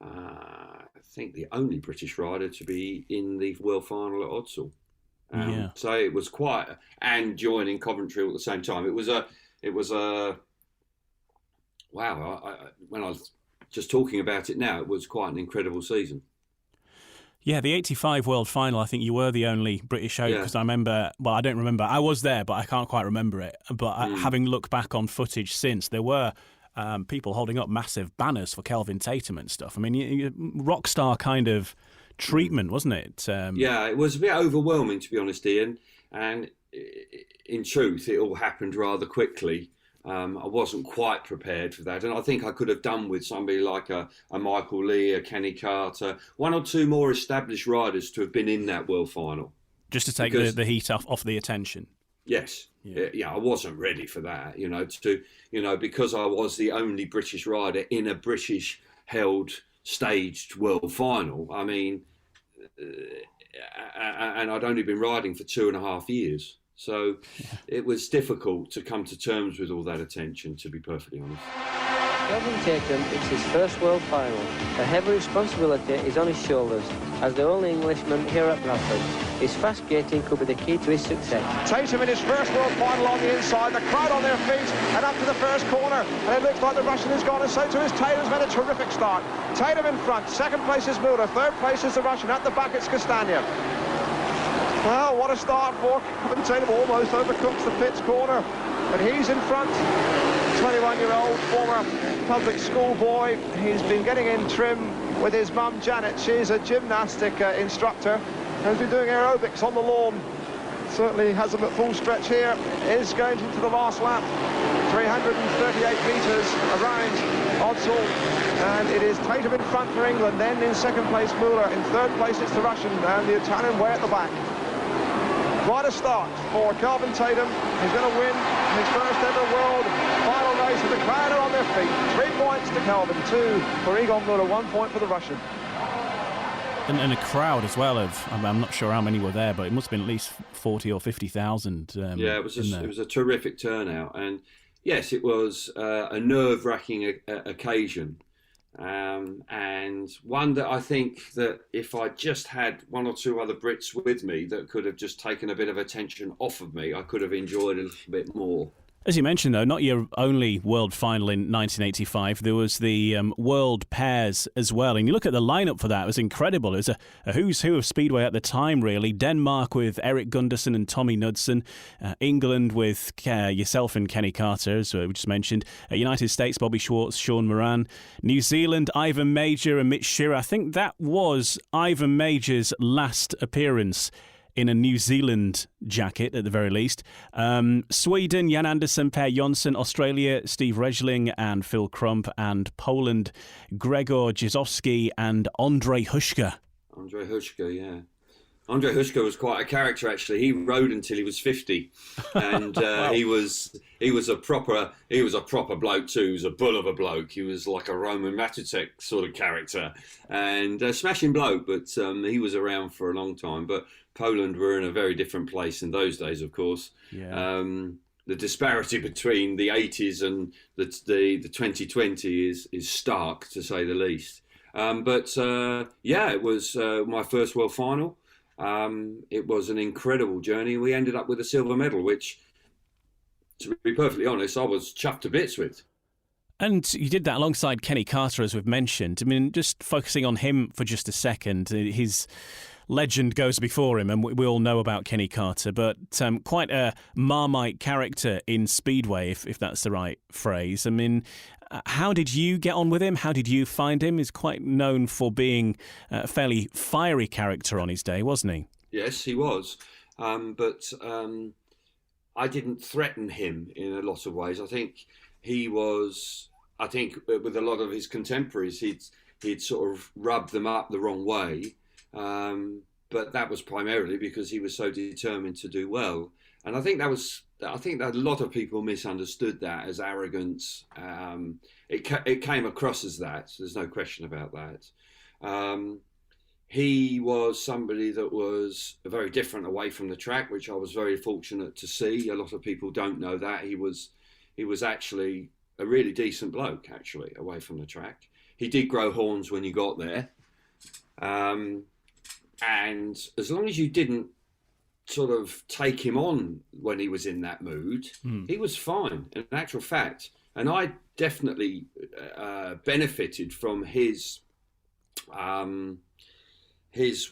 I think, the only British rider to be in the world final at Odsal. So it was quite, and joining Coventry at the same time. It was a wow. When I was just talking about it now, it was quite an incredible season. Yeah, the 85 World Final, I think you were the only British out, because I remember, well, I don't remember, I was there, but I can't quite remember it. But having looked back on footage since, there were people holding up massive banners for Kelvin Tatum and stuff. I mean, rock star kind of treatment, wasn't it? Yeah, it was a bit overwhelming, to be honest, Ian. And in truth, it all happened rather quickly. I wasn't quite prepared for that, and I think I could have done with somebody like a Michael Lee, a Kenny Carter, 1 or 2 more established riders to have been in that world final. Just to take the heat off the attention. Yes, yeah, I wasn't ready for that, because I was the only British rider in a British-held staged world final. I mean, and I'd only been riding for 2.5 years. So it was difficult to come to terms with all that attention, to be perfectly honest. Kelvin Tatum, it's his first world final. A heavy responsibility is on his shoulders as the only Englishman here at Bradford. His fast gating could be the key to his success. Tatum in his first world final on the inside, the crowd on their feet and up to the first corner, and it looks like the Russian is gone, and so too is Tatum's made a terrific start. Tatum in front, second place is Muller, third place is the Russian, at the back it's Castagna. Well, what a start for Kelvin Tatum, almost overcooks the pits corner, but he's in front. 21-year-old former public school boy. He's been getting in trim with his mum Janet. She's a gymnastic instructor and has been doing aerobics on the lawn. Certainly has them at full stretch here. Is going into the last lap. 338 metres around Odsal, and it is Tatum in front for England. Then in second place Muller. In third place it's the Russian, and the Italian way at the back. Quite a start for Kelvin Tatum. He's going to win his first ever world final race, and the crowd are on their feet. 3 points to Kelvin, 2 for Egon Muller, 1 point for the Russian. And a crowd as well of, I'm not sure how many were there, but it must have been at least 40 or 50,000. Yeah, it was a terrific turnout. And yes, it was a nerve-wracking occasion. And one that I think that if I just had 1 or 2 other Brits with me that could have just taken a bit of attention off of me, I could have enjoyed a little bit more. As you mentioned, though, not your only world final in 1985. There was the world pairs as well. And you look at the lineup for that, it was incredible. It was a who's who of Speedway at the time, really. Denmark with Eric Gundersen and Tommy Knudsen. England with yourself and Kenny Carter, as we just mentioned. United States, Bobby Schwartz, Sean Moran. New Zealand, Ivan Major and Mitch Shearer. I think that was Ivan Major's last appearance in a New Zealand jacket, at the very least. Sweden, Jan Andersson, Per Jonsson. Australia, Steve Regling and Phil Crump. And Poland, Gregor Jezowski and Andrzej Huszka. Andrzej Huszka, yeah. Andrzej Huszka was quite a character, actually. He rode until he was 50, and he was a proper bloke too. He was a bull of a bloke. He was like a Roman Matutek sort of character, and a smashing bloke. But he was around for a long time. But Poland were in a very different place in those days, of course. Yeah. The disparity between the 80s and the 2020 is stark, to say the least. It was my first world final. It was an incredible journey. We ended up with a silver medal, which to be perfectly honest, I was chuffed to bits with. And you did that alongside Kenny Carter, as we've mentioned. I mean, just focusing on him for just a second, his legend goes before him, and we all know about Kenny Carter, but quite a Marmite character in Speedway, if that's the right phrase. I mean, how did you get on with him? How did you find him? He's quite known for being a fairly fiery character on his day, wasn't he? Yes, he was. But I didn't threaten him in a lot of ways. I think he was... I think with a lot of his contemporaries, he'd sort of rubbed them up the wrong way. But that was primarily because he was so determined to do well. And I think that a lot of people misunderstood that as arrogance. It came across as that. There's no question about that. He was somebody that was very different away from the track, which I was very fortunate to see. A lot of people don't know that. He was actually a really decent bloke, actually, away from the track. He did grow horns when you got there. And as long as you didn't sort of take him on when he was in that mood, he was fine, in actual fact. And I definitely benefited from his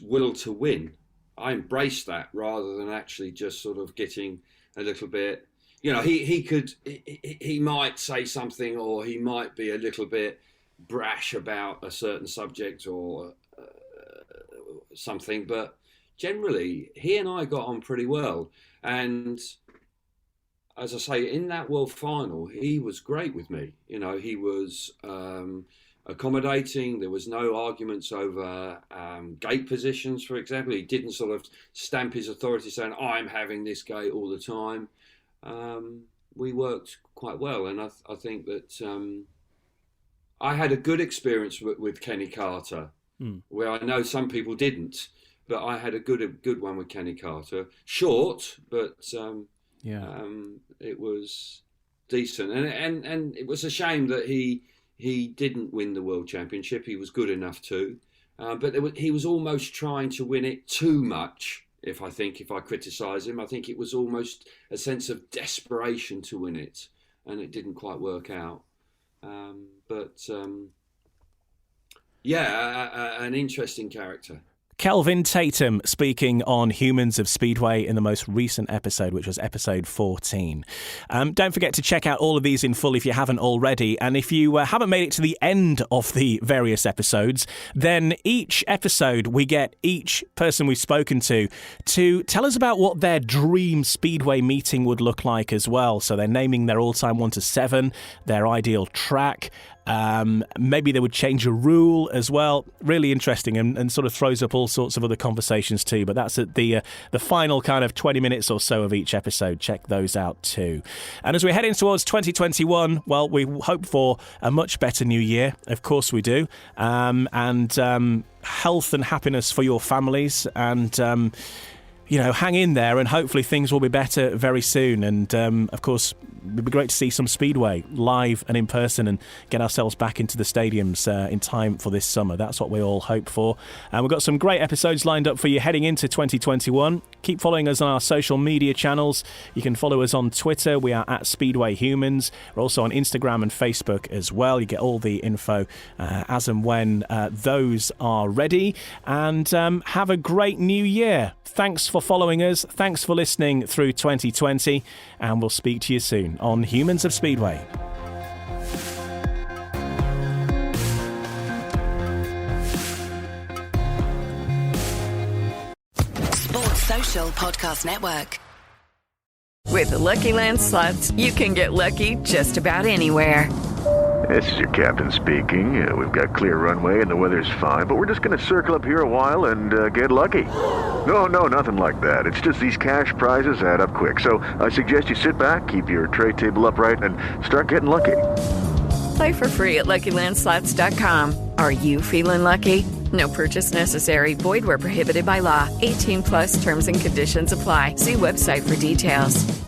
will to win. I embraced that rather than actually just sort of getting a little bit... You know, he might say something, or he might be a little bit brash about a certain subject or something, but generally he and I got on pretty well. And as I say, in that world final, he was great with me. You know, he was accommodating. There was no arguments over gate positions, for example. He didn't sort of stamp his authority saying, I'm having this gate all the time. We worked quite well, and I think that I had a good experience with Kenny Carter, where I know some people didn't, but I had a good one with Kenny Carter. Short, but it was decent, and it was a shame that he didn't win the World Championship. He was good enough to, but he was almost trying to win it too much. If I criticise him, I think it was almost a sense of desperation to win it, and it didn't quite work out. An interesting character. Kelvin Tatum speaking on Humans of Speedway in the most recent episode, which was episode 14. Don't forget to check out all of these in full if you haven't already. And if you haven't made it to the end of the various episodes, then each episode we get each person we've spoken to tell us about what their dream Speedway meeting would look like as well. So they're naming their all-time 1 to 7, their ideal track. Maybe they would change a rule as well. Really interesting, and sort of throws up all sorts of other conversations too. But that's at the final kind of 20 minutes or so of each episode. Check those out too. And as we're heading towards 2021, well, we hope for a much better new year. Of course we do. And health and happiness for your families. And hang in there, and hopefully things will be better very soon. And of course, it'd be great to see some Speedway live and in person and get ourselves back into the stadiums in time for this summer. That's what we all hope for. And we've got some great episodes lined up for you heading into 2021. Keep following us on our social media channels. You can follow us on Twitter. We are at Speedway Humans. We're also on Instagram and Facebook as well. You get all the info as and when those are ready. And have a great new year. Thanks for following us. Thanks for listening through 2020. And we'll speak to you soon on Humans of Speedway. Sports Social Podcast Network. With the Lucky Land Slots, you can get lucky just about anywhere. This is your captain speaking. We've got clear runway and the weather's fine, but we're just going to circle up here a while and get lucky. No, nothing like that. It's just these cash prizes add up quick. So I suggest you sit back, keep your tray table upright, and start getting lucky. Play for free at LuckyLandSlots.com. Are you feeling lucky? No purchase necessary. Void where prohibited by law. 18+ terms and conditions apply. See website for details.